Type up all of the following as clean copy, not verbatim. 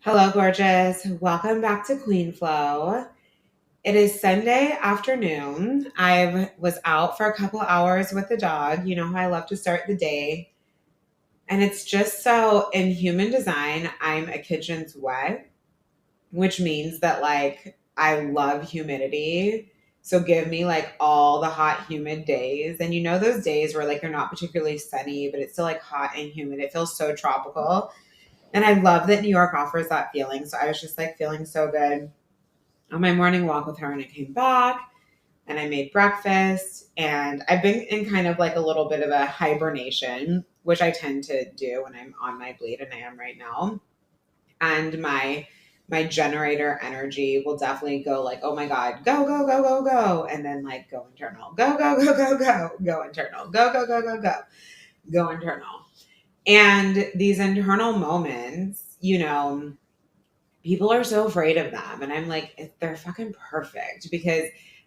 Hello, gorgeous. Welcome back to Queen Flow. It is Sunday afternoon. I was out for a couple hours with the dog. You know how I love to start the day. And it's just so in human design, I'm a kitchen's wet, which means that I love humidity. So give me all the hot, humid days. And you know those days where you're not particularly sunny, but it's still hot and humid. It feels so tropical. And I love that New York offers that feeling. So I was just feeling so good on my morning walk with her, and I came back and I made breakfast. And I've been in kind of a little bit of a hibernation, which I tend to do when I'm on my bleed, and I am right now. And my generator energy will definitely go oh my God, go, go, go, go, go. And then go internal, go, go, go, go, go, go internal, go, go, go, go, go, go internal. And these internal moments, people are so afraid of them. And I'm they're fucking perfect because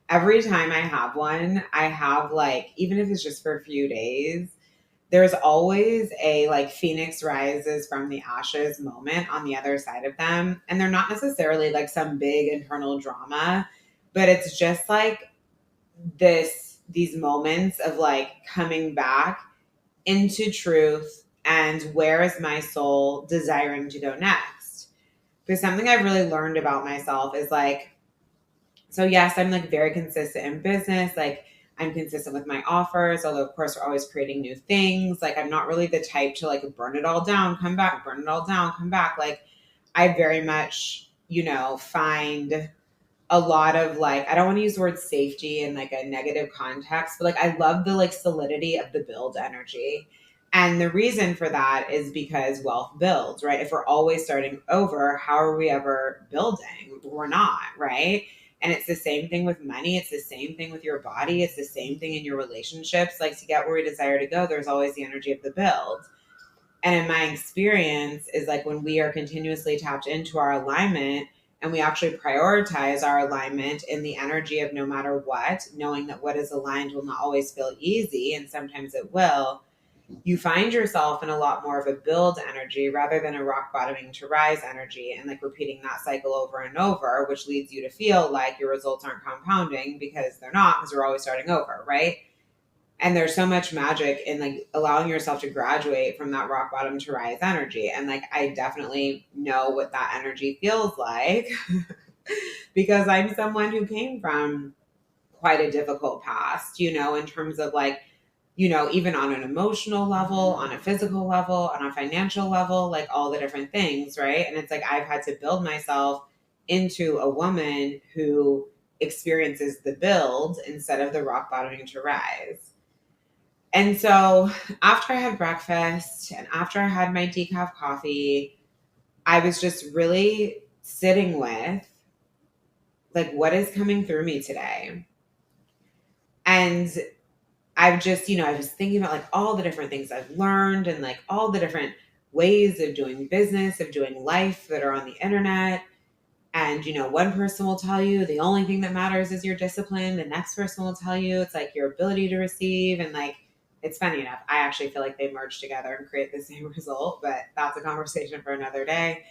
every time I have one, I have even if it's just for a few days, there's always a phoenix rises from the ashes moment on the other side of them. And they're not necessarily some big internal drama, but it's just these moments of coming back into truth and where is my soul desiring to go next. Because something I've really learned about myself is so yes, I'm very consistent in business. I'm consistent with my offers, although of course we're always creating new things. I'm not really the type to burn it all down, come back, burn it all down, come back. I very much, find a lot of I don't want to use the word safety in a negative context, but I love the solidity of the build energy. And the reason for that is because wealth builds, right? If we're always starting over, how are we ever building? We're not, right? And it's the same thing with money. It's the same thing with your body. It's the same thing in your relationships. To get where we desire to go, there's always the energy of the build. And in my experience is when we are continuously tapped into our alignment and we actually prioritize our alignment in the energy of no matter what, knowing that what is aligned will not always feel easy. And sometimes it will. You find yourself in a lot more of a build energy rather than a rock bottoming to rise energy, and repeating that cycle over and over, which leads you to feel like your results aren't compounding because they're not, because we're always starting over, right? And there's so much magic in allowing yourself to graduate from that rock bottom to rise energy. And I definitely know what that energy feels like because I'm someone who came from quite a difficult past, in terms of even on an emotional level, on a physical level, on a financial level, all the different things, right? And it's I've had to build myself into a woman who experiences the build instead of the rock bottoming to rise. And so after I had breakfast and after I had my decaf coffee, I was just really sitting with what is coming through me today. And I've just, I was thinking about all the different things I've learned and all the different ways of doing business, of doing life that are on the internet. And, one person will tell you the only thing that matters is your discipline. The next person will tell you it's your ability to receive. And it's funny enough, I actually feel they merge together and create the same result, but that's a conversation for another day.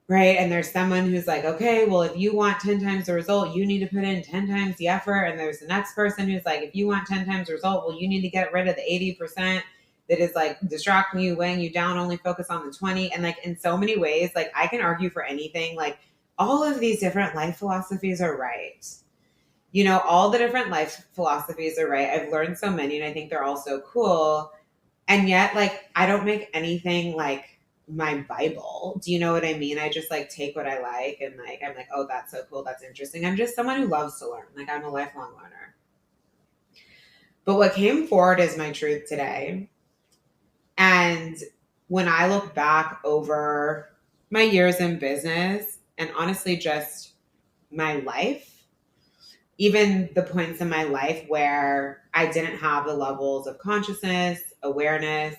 Right. And there's someone who's okay, well, if you want 10 times the result, you need to put in 10 times the effort. And there's the next person who's if you want 10 times the result, well, you need to get rid of the 80% that is distracting you, weighing you down, only focus on the 20. And in so many ways, I can argue for anything. All of these different life philosophies are right. All the different life philosophies are right. I've learned so many and I think they're all so cool. And yet, I don't make anything my Bible. Do you know what I mean? I just take what I like and I'm oh, that's so cool. That's interesting. I'm just someone who loves to learn. I'm a lifelong learner. But what came forward is my truth today. And when I look back over my years in business and honestly just my life, even the points in my life where I didn't have the levels of consciousness, awareness,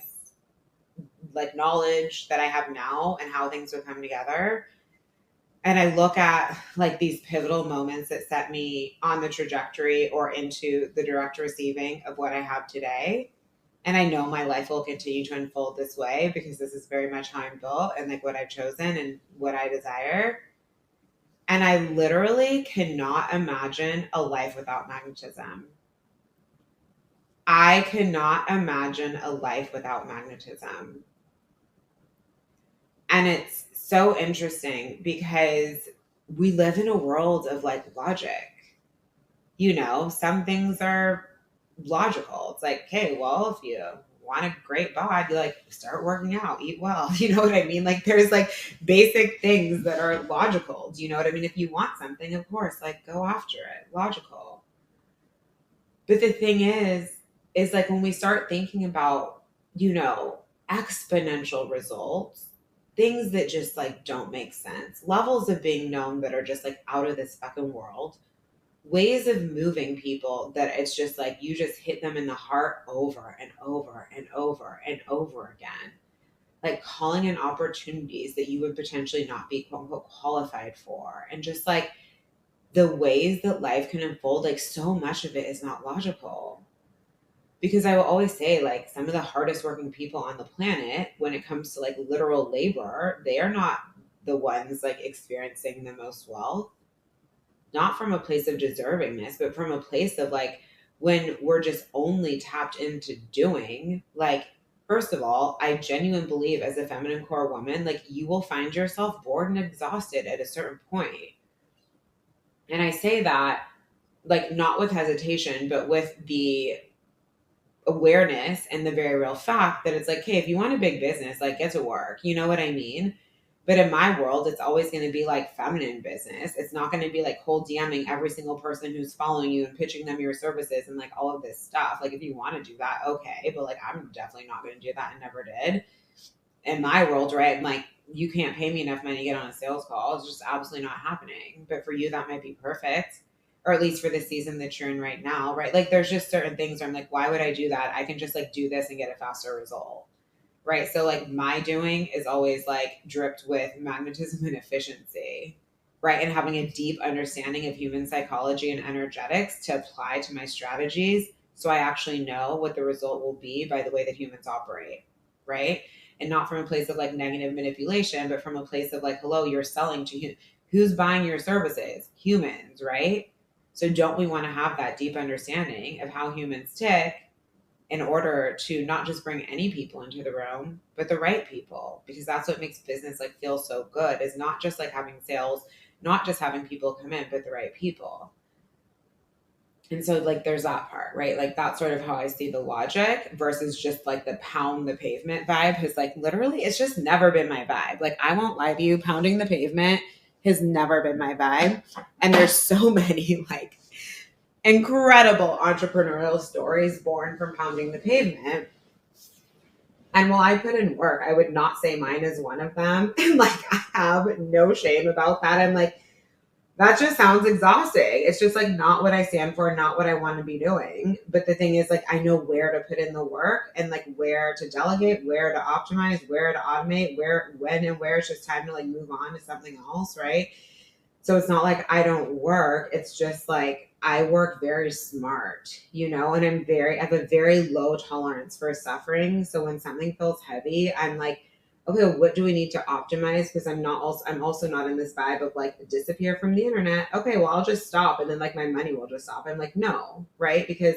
knowledge that I have now and how things would come together. And I look at these pivotal moments that set me on the trajectory or into the direct receiving of what I have today. And I know my life will continue to unfold this way because this is very much how I'm built and like what I've chosen and what I desire. And I literally cannot imagine a life without magnetism. I cannot imagine a life without magnetism. And it's so interesting because we live in a world of like logic. You know, some things are logical. It's like, okay, well, if you want a great bod, you like start working out, eat well. You know what I mean? Like there's like basic things that are logical. Do you know what I mean? If you want something, of course, like go after it. Logical. But the thing is like when we start thinking about, you know, exponential results, things that just like don't make sense, levels of being known that are just like out of this fucking world, ways of moving people that it's just like you just hit them in the heart over and over and over and over again. Like calling in opportunities that you would potentially not be quote unquote qualified for. And just like the ways that life can unfold, like so much of it is not logical. Because I will always say, like, some of the hardest working people on the planet, when it comes to like literal labor, they are not the ones like experiencing the most wealth. Not from a place of deservingness, but from a place of like when we're just only tapped into doing, like, first of all, I genuinely believe as a feminine core woman, like you will find yourself bored and exhausted at a certain point. And I say that like not with hesitation, but with the awareness and the very real fact that it's like, hey, if you want a big business, like get to work. You know what I mean? But in my world, it's always going to be like feminine business. It's not going to be like cold DMing every single person who's following you and pitching them your services and like all of this stuff. Like if you want to do that, okay. But like I'm definitely not going to do that and never did. In my world, right? I'm like, you can't pay me enough money to get on a sales call. It's just absolutely not happening. But for you, that might be perfect. Or at least for the season that you're in right now, right? Like there's just certain things where I'm like, why would I do that? I can just like do this and get a faster result. Right. So like my doing is always like dripped with magnetism and efficiency. Right. And having a deep understanding of human psychology and energetics to apply to my strategies. So I actually know what the result will be by the way that humans operate. Right. And not from a place of like negative manipulation, but from a place of like, hello, you're selling to who's buying your services? Humans. Right. So don't we want to have that deep understanding of how humans tick in order to not just bring any people into the room, but the right people, because that's what makes business like feel so good, is not just like having sales, not just having people come in, but the right people. And so like there's that part, right? Like that's sort of how I see the logic versus just like the pound the pavement vibe has like literally, it's just never been my vibe. Like I won't lie to you, pounding the pavement has never been my vibe. And there's so many like incredible entrepreneurial stories born from pounding the pavement. And while I put in work, I would not say mine is one of them. And like, I have no shame about that. I'm like, that just sounds exhausting. It's just like not what I stand for, not what I want to be doing. But the thing is, like, I know where to put in the work and like where to delegate, where to optimize, where to automate, where, when, and where it's just time to like move on to something else, right? So it's not like I don't work. It's just like I work very smart, you know, and I have a very low tolerance for suffering. So when something feels heavy, I'm like, okay, what do we need to optimize? Because I'm also not in this vibe of like disappear from the internet. Okay, well, I'll just stop and then like my money will just stop. I'm like, no, right? Because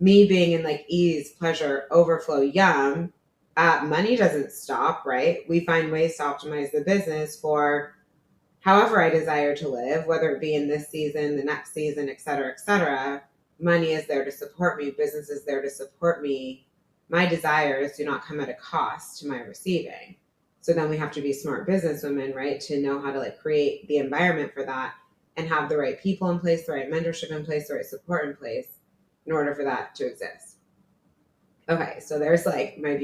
me being in like ease, pleasure, overflow, yum, money doesn't stop, right? We find ways to optimize the business for however I desire to live, whether it be in this season, the next season, et cetera, et cetera. Money is there to support me. Business is there to support me. My desires do not come at a cost to my receiving. So then we have to be smart businesswomen, right? To know how to like create the environment for that and have the right people in place, the right mentorship in place, the right support in place in order for that to exist. Okay, so there's like my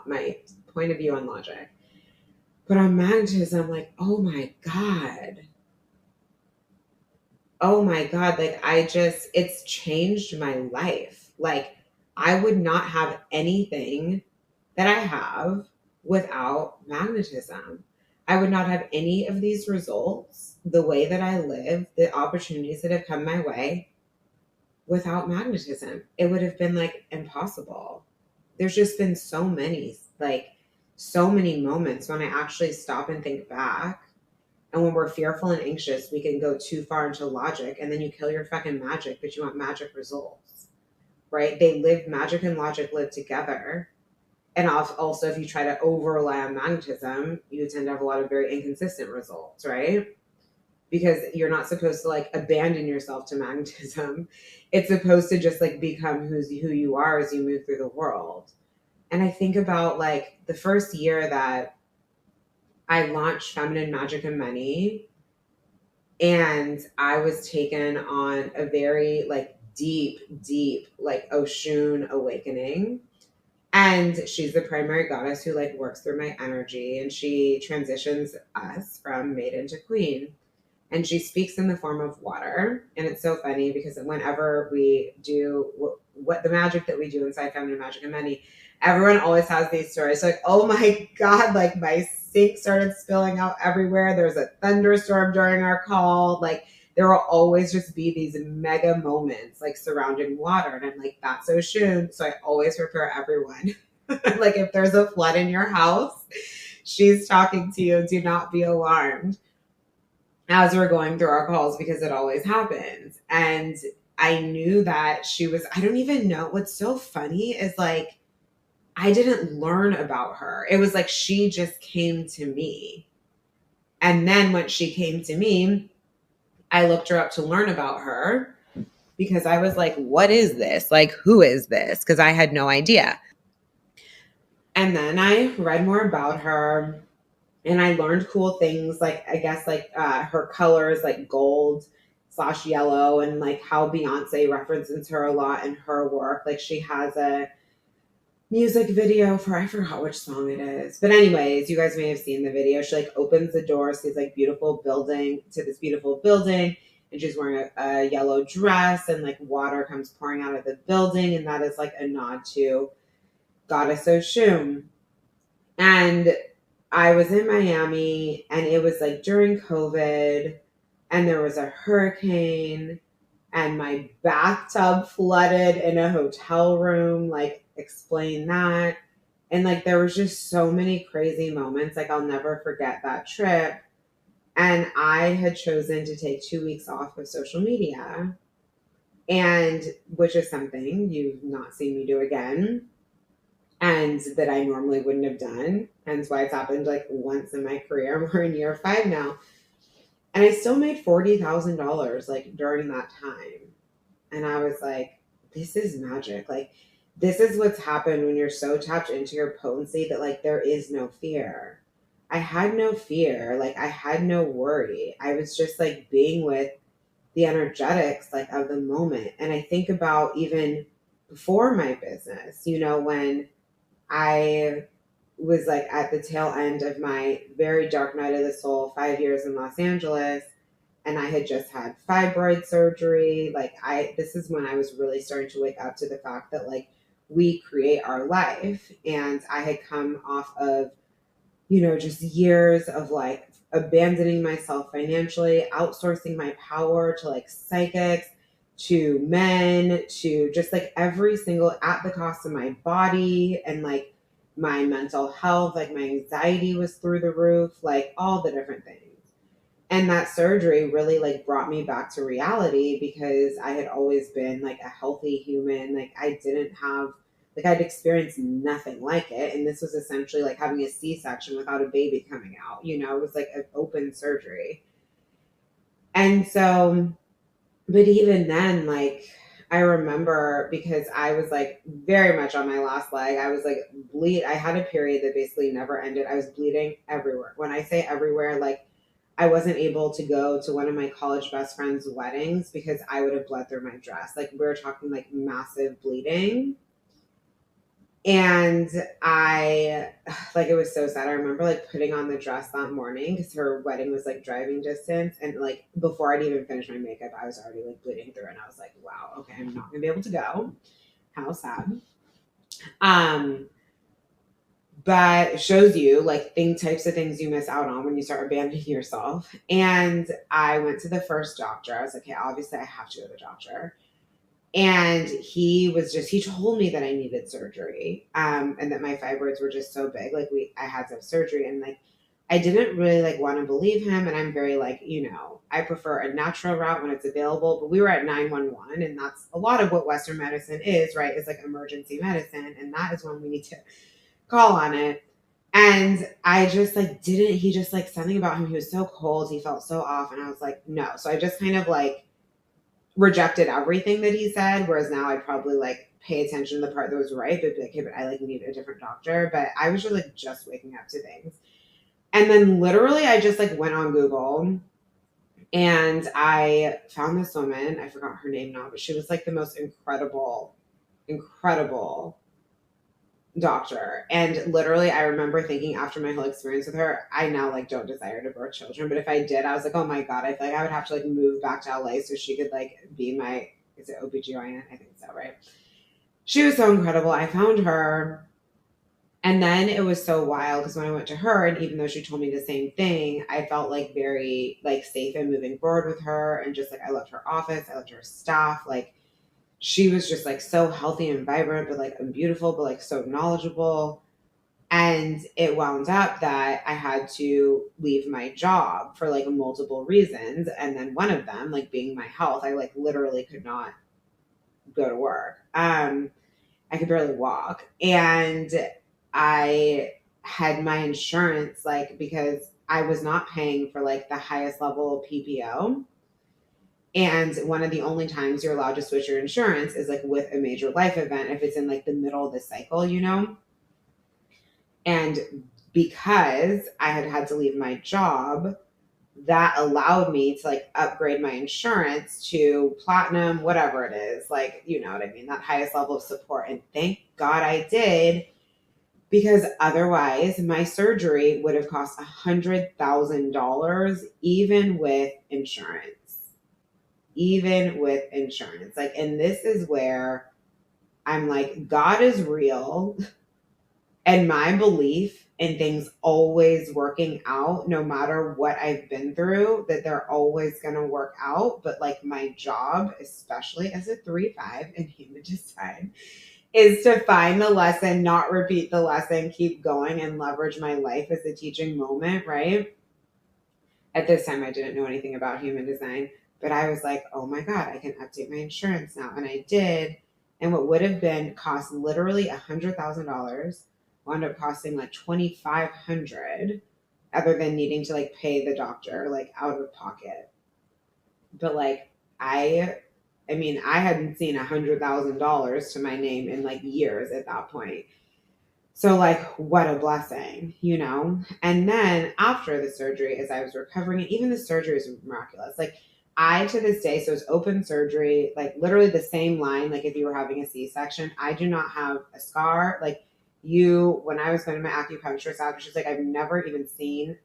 my point of view on logic. But on magnetism, I'm like, oh my God. Oh my God. Like it's changed my life. Like I would not have anything that I have without magnetism. I would not have any of these results, the way that I live, the opportunities that have come my way without magnetism. It would have been like impossible. there's just been so many, like so many moments when I actually stop and think back. And when we're fearful and anxious, we can go too far into logic, and then you kill your fucking magic, but you want magic results, right? Magic and logic live together. And also, if you try to over rely on magnetism, you tend to have a lot of very inconsistent results, right? Because you're not supposed to like abandon yourself to magnetism. It's supposed to just like become who you are as you move through the world. And I think about like the first year that I launched Feminine Magic and Money, and I was taken on a very like deep like Oshun awakening. And she's the primary goddess who like works through my energy, and she transitions us from maiden to queen. And she speaks in the form of water. And it's so funny because whenever we do what the magic that we do inside Feminine Magic and Money, everyone always has these stories like, oh my God, like my sink started spilling out everywhere. There was a thunderstorm during our call. Like there will always just be these mega moments like surrounding water. And I'm like, that's so soon. So I always prepare everyone. Like if there's a flood in your house, she's talking to you. Do not be alarmed as we're going through our calls, because it always happens. And I knew that I don't even know. What's so funny is like, I didn't learn about her. It was like she just came to me. And then when she came to me, I looked her up to learn about her because I was like, what is this? Like, who is this? Because I had no idea. And then I read more about her. And I learned cool things, like I guess like her colors, like gold/yellow, and like how Beyonce references her a lot in her work. Like she has a music video for, I forgot which song it is, but anyways, you guys may have seen the video. She like opens the door, sees like this beautiful building, and she's wearing a yellow dress, and like water comes pouring out of the building, and that is like a nod to Goddess Oshun. And I was in Miami, and it was like during COVID, and there was a hurricane, and my bathtub flooded in a hotel room. Like, explain that. And like, there was just so many crazy moments. Like, I'll never forget that trip. And I had chosen to take 2 weeks off of social media, and which is something you've not seen me do again, and that I normally wouldn't have done. Hence why it's happened like once in my career. We're in year 5 now. And I still made $40,000 like during that time. And I was like, this is magic. Like, this is what's happened when you're so tapped into your potency that like there is no fear. I had no fear. Like, I had no worry. I was just like being with the energetics like of the moment. And I think about even before my business, when I was like at the tail end of my very dark night of the soul, 5 years in Los Angeles, and I had just had fibroid surgery. Like this is when I was really starting to wake up to the fact that like we create our life. And I had come off of, just years of like abandoning myself financially, outsourcing my power to like psychics, to men, to just like every single, at the cost of my body and like my mental health. Like my anxiety was through the roof, like all the different things. And that surgery really like brought me back to reality, because I had always been like a healthy human. Like I didn't have, like I'd experienced nothing like it. And this was essentially like having a C-section without a baby coming out, it was like an open surgery. And so, but even then, like I remember, because I was like very much on my last leg, I was like I had a period that basically never ended. I was bleeding everywhere. When I say everywhere, like I wasn't able to go to one of my college best friend's weddings because I would have bled through my dress. Like we were talking like massive bleeding. And it was so sad. I remember like putting on the dress that morning because her wedding was like driving distance. And like before I'd even finished my makeup, I was already like bleeding through. And I was like, wow, okay, I'm not gonna be able to go. How sad. But it shows you like types of things you miss out on when you start abandoning yourself. And I went to the first doctor. I was like, okay, obviously I have to go to the doctor. And he told me that I needed surgery, and that my fibroids were just so big. Like I had to have surgery, and like, I didn't really like want to believe him. And I'm very like, I prefer a natural route when it's available, but we were at 911, and that's a lot of what Western medicine is, right? It's like emergency medicine. And that is when we need to call on it. And I just like, he just like, something about him, he was so cold. He felt so off. And I was like, no. So I just kind of like rejected everything that he said, whereas now I'd probably like pay attention to the part that was right, but be like, hey, but I like need a different doctor. But I was just like just waking up to things. And then literally I just like went on Google and I found this woman. I forgot her name now, but she was like the most incredible doctor. And literally I remember thinking after my whole experience with her, I now like don't desire to birth children, but if I did, I was like, oh my God, I feel like I would have to like move back to LA so she could like be my, is it OBGYN? I think so, right? She was so incredible. I found her. And then it was so wild because when I went to her, and even though she told me the same thing, I felt like very like safe in moving forward with her. And just like, I loved her office. I loved her staff. Like, she was just like so healthy and vibrant, but like, and beautiful, but like so knowledgeable. And it wound up that I had to leave my job for like multiple reasons. And then one of them, like being my health, I like literally could not go to work. I could barely walk. And I had my insurance, like, because I was not paying for like the highest level PPO. And one of the only times you're allowed to switch your insurance is like with a major life event, if it's in like the middle of the cycle, And because I had to leave my job, that allowed me to like upgrade my insurance to platinum, whatever it is, like, you know what I mean? That highest level of support. And thank God I did, because otherwise my surgery would have cost $100,000, even with insurance. Like, and this is where I'm like, God is real. And my belief in things always working out, no matter what I've been through, that they're always going to work out. But like, my job, especially as a 3-5 in human design, is to find the lesson, not repeat the lesson, keep going, and leverage my life as a teaching moment, right? At this time, I didn't know anything about human design, but I was like, oh my God, I can update my insurance now. And I did. And what would have been cost literally $100,000 wound up costing like $2,500, other than needing to like pay the doctor like out of pocket. But like, I mean, I hadn't seen $100,000 to my name in like years at that point. So like, what a blessing, And then after the surgery, as I was recovering, and even the surgery was miraculous. Like, I, to this day, so it's open surgery, like literally the same line, like if you were having a C-section. I do not have a scar. Like, when I was going to my acupuncturist out, she's like, I've never even seen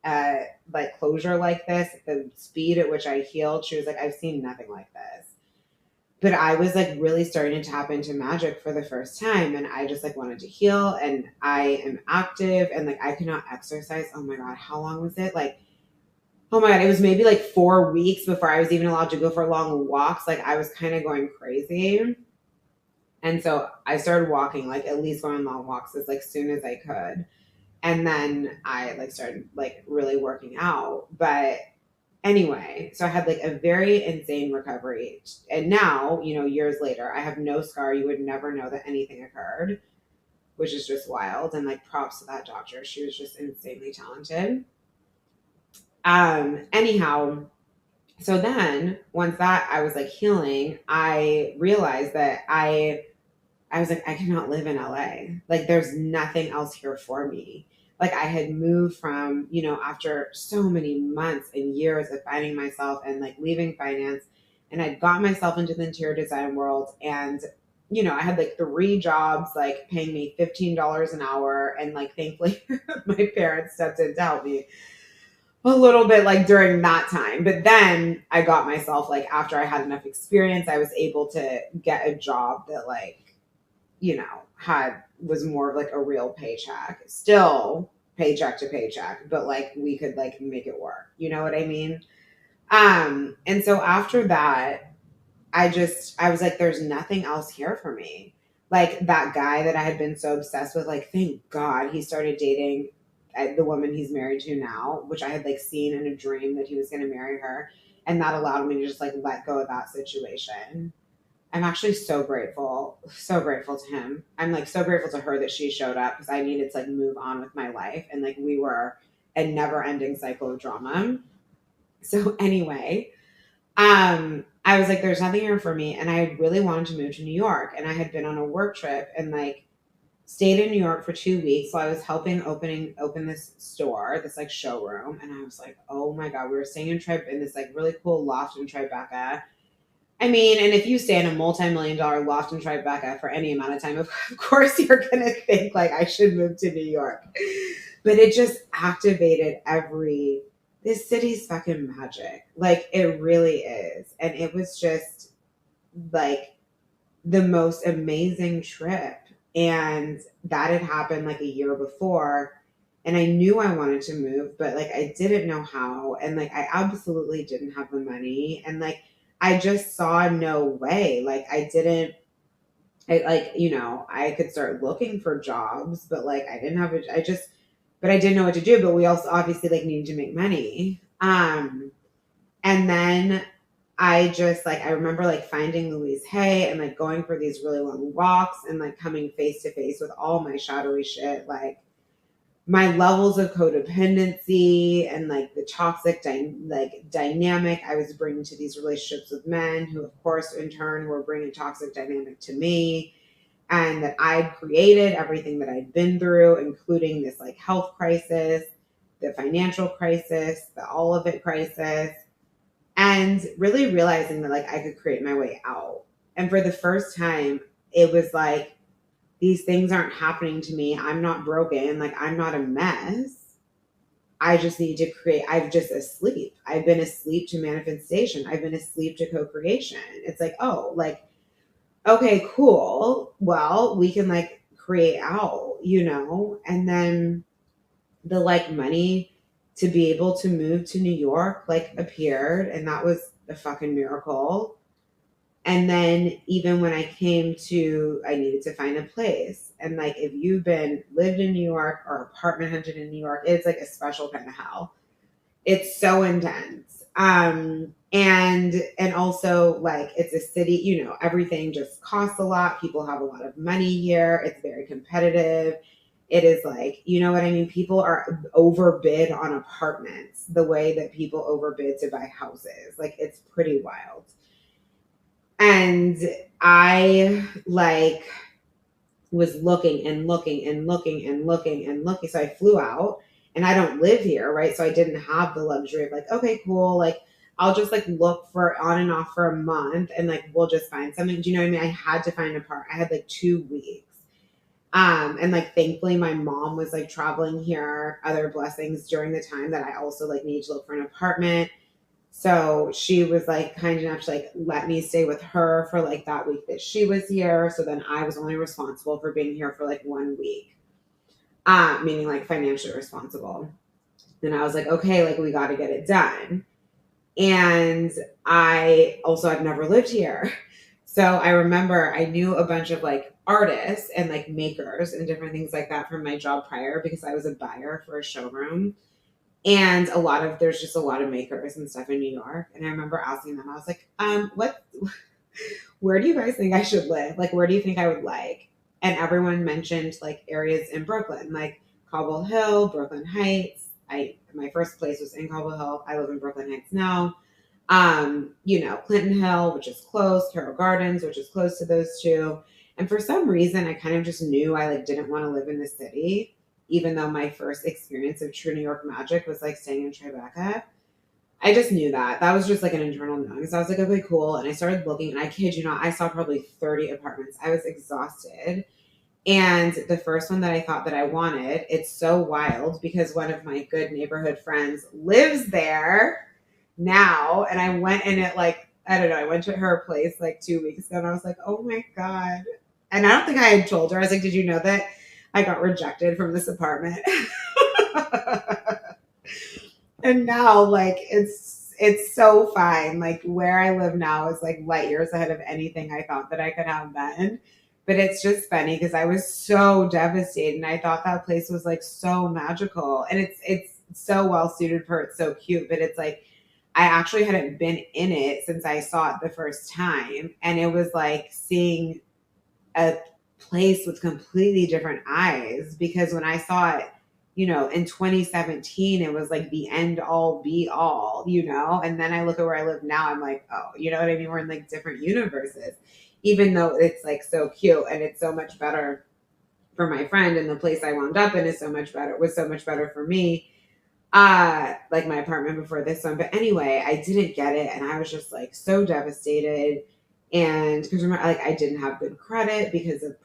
like closure like this. The speed at which I healed, she was like, I've seen nothing like this. But I was like really starting to tap into magic for the first time, and I just like wanted to heal, and I am active, and like I could not exercise. Oh my God, how long was it? Like, oh my God, it was maybe like 4 weeks before I was even allowed to go for long walks. Like, I was kind of going crazy. And so I started walking, like at least going on long walks as like soon as I could. And then I like started like really working out. But anyway, so I had like a very insane recovery. And now, years later, I have no scar. You would never know that anything occurred, which is just wild. And like, props to that doctor. She was just insanely talented. Anyhow, so then once that I was like healing, I realized that I was like, I cannot live in LA. Like, there's nothing else here for me. Like, I had moved from, after so many months and years of finding myself and like leaving finance, and I'd got myself into the interior design world. And, I had like 3 jobs, like paying me $15 an hour. And like, thankfully my parents stepped in to help me a little bit like during that time. But then I got myself, like, after I had enough experience, I was able to get a job that like, was more of like a real paycheck, still paycheck to paycheck, but like we could like make it work. You know what I mean? And so after that, I was like, there's nothing else here for me. Like that guy that I had been so obsessed with, like, thank God he started dating the woman he's married to now, which I had like seen in a dream that he was going to marry her. And that allowed me to just like let go of that situation. I'm actually so grateful to him. I'm like so grateful to her that she showed up because I needed to like move on with my life. And like we were a never ending cycle of drama. So anyway, I was like, there's nothing here for me. And I really wanted to move to New York. And I had been on a work trip and like stayed in New York for 2 weeks. So I was helping open this store, this like showroom. And I was like, oh my God, we were staying in this like really cool loft in Tribeca. I mean, and if you stay in a multi-million-dollar loft in Tribeca for any amount of time, of course you're going to think like I should move to New York. But it just activated this city's fucking magic. Like it really is. And it was just like the most amazing trip. And that had happened like a year before. And I knew I wanted to move, but like I didn't know how. And like I absolutely didn't have the money. And like I just saw no way. Like I could start looking for jobs, but like I didn't have but I didn't know what to do. But we also obviously like needed to make money. And then I just like, I remember like finding Louise Hay and like going for these really long walks and like coming face to face with all my shadowy shit, like my levels of codependency and like the toxic dynamic I was bringing to these relationships with men who of course in turn were bringing toxic dynamic to me, and that I'd created everything that I'd been through, including this like health crisis, the financial crisis, the all of it crisis, and really realizing that like I could create my way out. And for the first time, it was like, these things aren't happening to me. I'm not broken. Like I'm not a mess. I just need to create. I've just asleep. I've been asleep to manifestation. I've been asleep to co-creation. It's like, oh, like, okay, cool. Well, we can like create out, and then the like money to be able to move to New York like appeared, and that was a fucking miracle. And then even when I needed to find a place. And like, if you've lived in New York or apartment hunted in New York, it's like a special kind of hell. It's so intense. And also like, it's a city, everything just costs a lot. People have a lot of money here. It's very competitive. It is like, you know what I mean? People are overbid on apartments the way that people overbid to buy houses. Like it's pretty wild. And I like was looking and looking and looking and looking and looking. So I flew out and I don't live here, right? So I didn't have the luxury of like, okay, cool. Like I'll just like look for on and off for a month and like we'll just find something. Do you know what I mean? I had to find a part. I had like 2 weeks. And like thankfully my mom was like traveling here, other blessings during the time that I also like needed to look for an apartment. So she was like kind enough to like let me stay with her for like that week that she was here. So then I was only responsible for being here for like 1 week, meaning like financially responsible. And I was like, okay, like we got to get it done. And I've never lived here. So I remember I knew a bunch of like artists and like makers and different things like that from my job prior because I was a buyer for a showroom. And there's just a lot of makers and stuff in New York. And I remember asking them, I was like, where do you guys think I should live? Like, where do you think I would like? And everyone mentioned like areas in Brooklyn, like Cobble Hill, Brooklyn Heights. My first place was in Cobble Hill. I live in Brooklyn Heights now. Clinton Hill, which is close, Carroll Gardens, which is close to those two. And for some reason, I kind of just knew I like didn't want to live in the city, even though my first experience of true New York magic was like staying in Tribeca. I just knew that. That was just like an internal knowing. So I was like, okay, cool. And I started looking, and I kid you not, I saw probably 30 apartments. I was exhausted. And the first one that I thought that I wanted, it's so wild because one of my good neighborhood friends lives there now. And I went in it like, I don't know, I went to her place like 2 weeks ago and I was like, oh my God. And I don't think I had told her. I was like, did you know that I got rejected from this apartment? And now like it's it's so fine. Like where I live now is like light years ahead of anything I thought that I could have then. But it's just funny because I was so devastated and I thought that place was like so magical. And it's so well suited for it's so cute, but it's like I actually hadn't been in it since I saw it the first time. And it was like seeing a place with completely different eyes because when I saw it, in 2017, it was like the end all be all, and then I look at where I live now, I'm like, oh, you know what I mean? We're in like different universes, even though it's like so cute and it's so much better for my friend and the place I wound up in was so much better for me. Like my apartment before this one. But anyway, I didn't get it and I was just like so devastated. And because remember, like I didn't have good credit because of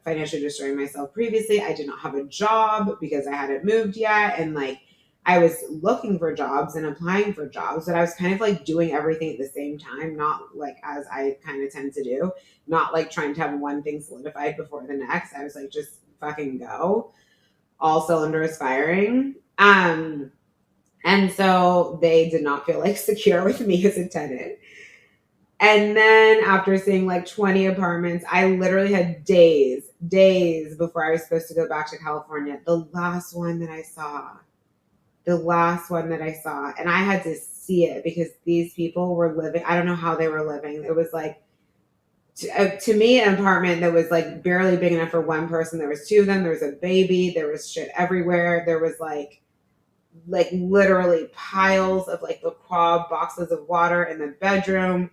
financially destroying myself previously. I did not have a job because I hadn't moved yet. And like I was looking for jobs and applying for jobs, but I was kind of like doing everything at the same time, not like as I kind of tend to do, not like trying to have one thing solidified before the next. I was like, just fucking go. All cylinders firing. And so they did not feel like secure with me as a tenant. And then after seeing like 20 apartments, I literally had days before I was supposed to go back to California. The last one that I saw. And I had to see it because these people were living, I don't know how they were living. It was like, to me, an apartment that was like barely big enough for one person. There was two of them. There was a baby. There was shit everywhere. There was like literally piles of like LaCroix boxes of water in the bedroom.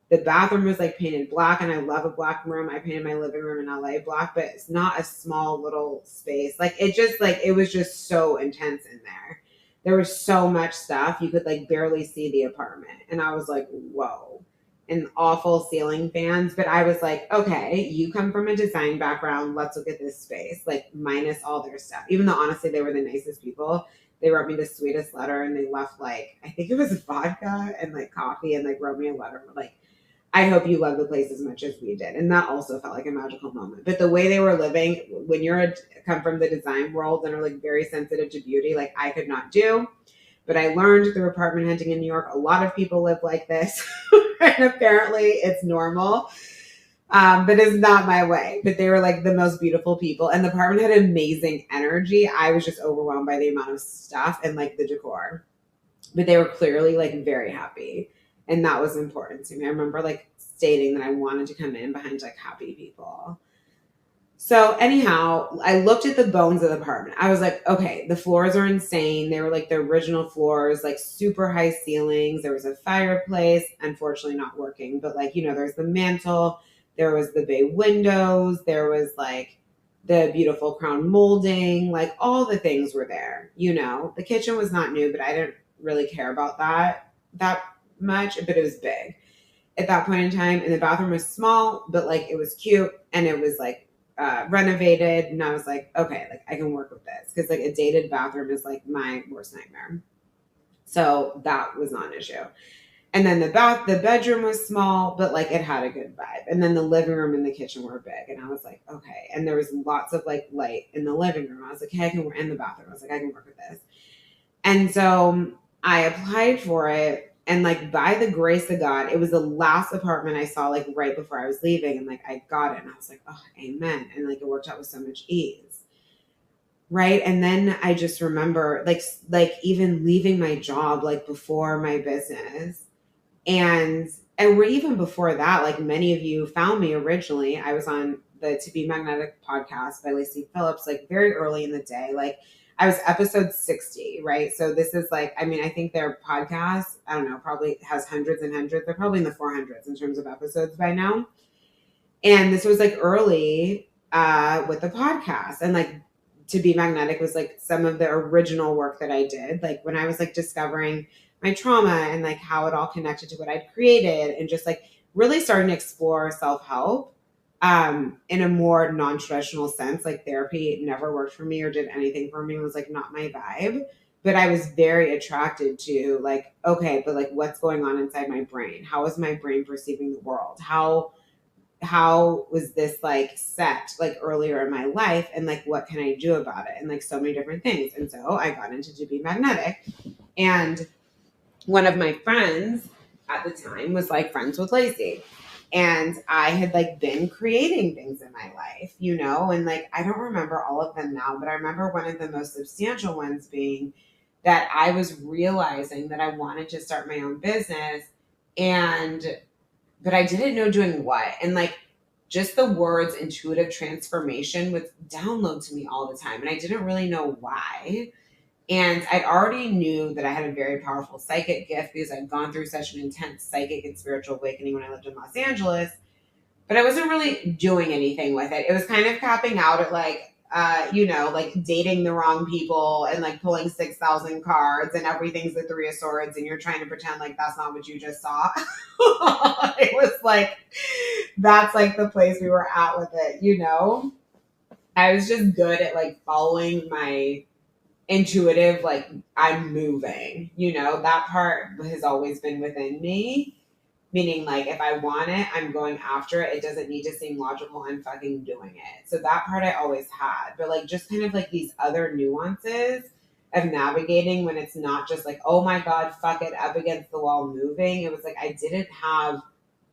The bathroom was like painted black, and I love a black room. I painted my living room in LA black, but it's not a small little space. Like it was just so intense in there. There was so much stuff. You could like barely see the apartment. And I was like, whoa. And awful ceiling fans. But I was like, okay, you come from a design background. Let's look at this space, like minus all their stuff. Even though honestly, they were the nicest people. They wrote me the sweetest letter and they left like, I think it was vodka and like coffee and like wrote me a letter. Like, I hope you love the place as much as we did. And that also felt like a magical moment. But the way they were living, when come from the design world and are like very sensitive to beauty, like I could not do. But I learned through apartment hunting in New York, a lot of people live like this. And apparently it's normal. But it's not my way. But they were like the most beautiful people. And the apartment had amazing energy. I was just overwhelmed by the amount of stuff and like the decor. But they were clearly like very happy. And that was important to me. I remember like stating that I wanted to come in behind like happy people. So anyhow, I looked at the bones of the apartment. I was like, okay, the floors are insane. They were like the original floors, like super high ceilings. There was a fireplace, unfortunately not working, but like, there's the mantle. There was the bay windows. There was like the beautiful crown molding, like all the things were there. The kitchen was not new, but I didn't really care about that much, but it was big at that point in time. And the bathroom was small, but like it was cute and it was like renovated. And I was like, okay, like I can work with this because like a dated bathroom is like my worst nightmare. So that was not an issue. And then the bedroom was small, but like it had a good vibe. And then the living room and the kitchen were big. And I was like, okay. And there was lots of like light in the living room. I was like, hey, I can work in the bathroom. I was like, I can work with this. And so I applied for it. And like by the grace of God, it was the last apartment I saw like right before I was leaving. And like I got it and I was like, oh, amen. And like it worked out with so much ease. Right. And then I just remember like even leaving my job like before my business. And we're even before that, like many of you found me originally. I was on the To Be Magnetic podcast by Lacey Phillips, like very early in the day. Like I was episode 60, right? So this is like, I mean, I think their podcast, I don't know, probably has hundreds and hundreds. They're probably in the 400s in terms of episodes by now. And this was like early with the podcast. And like To Be Magnetic was like some of the original work that I did. Like when I was like discovering my trauma and like how it all connected to what I'd created and just like really starting to explore self-help. In a more non-traditional sense, like therapy never worked for me or did anything for me. It was like not my vibe, but I was very attracted to like, okay, but like what's going on inside my brain? How is my brain perceiving the world? How was this like set like earlier in my life? And like, what can I do about it? And like so many different things. And so I got into To Be Magnetic and one of my friends at the time was like friends with Lacey. And I had like been creating things in my life, you know, and like I don't remember all of them now, but I remember one of the most substantial ones being that I was realizing that I wanted to start my own business, but I didn't know doing what. And like just the words intuitive transformation would download to me all the time. And I didn't really know why. And I already knew that I had a very powerful psychic gift because I'd gone through such an intense psychic and spiritual awakening when I lived in Los Angeles. But I wasn't really doing anything with it. It was kind of capping out at like, like dating the wrong people and like pulling 6,000 cards and everything's the Three of Swords and you're trying to pretend like that's not what you just saw. It was like, that's like the place we were at with it, you know? I was just good at like following my intuitive, like I'm moving, you know, that part has always been within me. Meaning, like, if I want it, I'm going after it. It doesn't need to seem logical. I'm fucking doing it. So that part I always had. But, like, just kind of, like, these other nuances of navigating when it's not just, like, oh, my God, fuck it, up against the wall moving. It was, like, I didn't have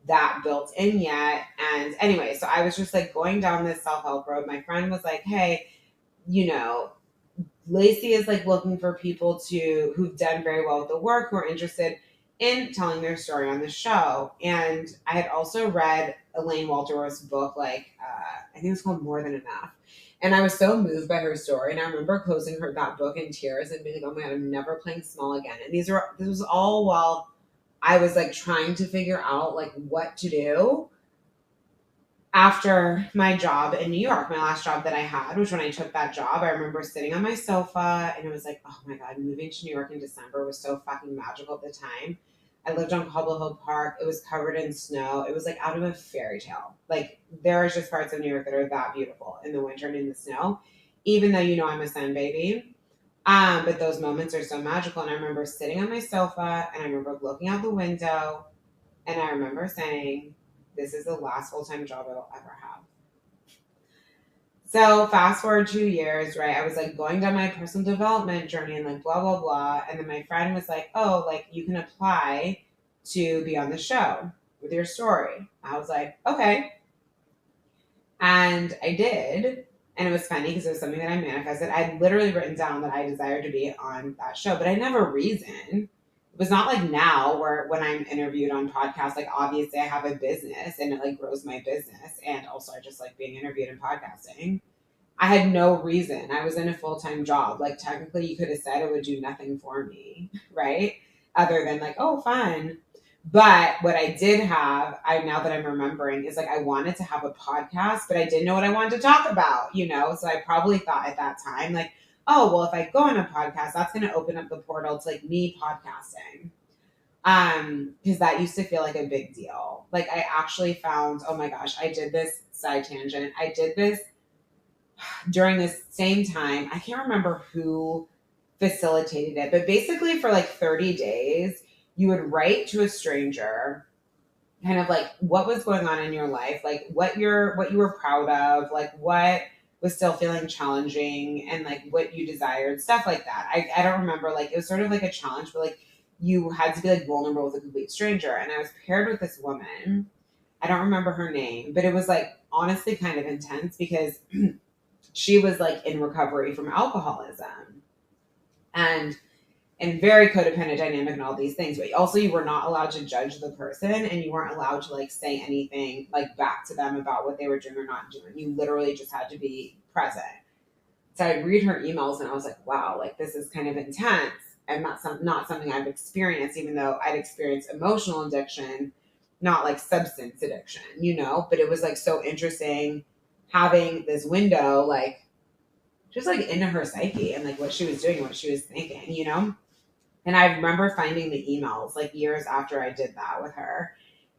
that built in yet. And anyway, so I was just, like, going down this self-help road. My friend was like, hey, you know, Lacey is, like, looking for people who've done very well with the work, who are interested in telling their story on the show. And I had also read Elaine Walterworth's book, like, I think it's called More Than Enough. And I was so moved by her story. And I remember closing that book in tears and being like, oh my God, I'm never playing small again. And this was all while I was like trying to figure out like what to do after my job in New York, my last job that I had, which when I took that job, I remember sitting on my sofa and it was like, oh my God, moving to New York in December was so fucking magical at the time. I lived on Cobble Hill Park. It was covered in snow. It was like out of a fairy tale. Like there are just parts of New York that are that beautiful in the winter and in the snow, even though, you know, I'm a sun baby. But those moments are so magical. And I remember sitting on my sofa and I remember looking out the window and I remember saying, this is the last full-time job I'll ever have. So fast forward 2 years, right? I was like going down my personal development journey and like blah, blah, blah. And then my friend was like, oh, like you can apply to be on the show with your story. I was like, okay. And I did. And it was funny because it was something that I manifested. I'd literally written down that I desired to be on that show, but I never reasoned. It was not like now where when I'm interviewed on podcasts, like obviously I have a business and it like grows my business. And also I just like being interviewed and podcasting. I had no reason. I was in a full-time job. Like technically you could have said it would do nothing for me, right? Other than like, oh, fun. But what I did have, now that I'm remembering, is like I wanted to have a podcast, but I didn't know what I wanted to talk about, you know? So I probably thought at that time, like, oh, well, if I go on a podcast, that's going to open up the portal to like me podcasting. Because that used to feel like a big deal. Like I actually found, oh my gosh, I did this side tangent. I did this during this same time. I can't remember who facilitated it, but basically for like 30 days, you would write to a stranger kind of like what was going on in your life, like what you were proud of, like what was still feeling challenging and like what you desired, stuff like that. I don't remember, like it was sort of like a challenge, but like you had to be like vulnerable with a complete stranger. And I was paired with this woman. I don't remember her name, but it was like honestly kind of intense because she was like in recovery from alcoholism and very codependent dynamic and all these things. But also you were not allowed to judge the person and you weren't allowed to like say anything like back to them about what they were doing or not doing. You literally just had to be present. So I'd read her emails and I was like, wow, like this is kind of intense and not something I've experienced, even though I'd experienced emotional addiction, not like substance addiction, you know, but it was like so interesting having this window, like just like into her psyche and like what she was doing, what she was thinking, you know? And I remember finding the emails like years after I did that with her.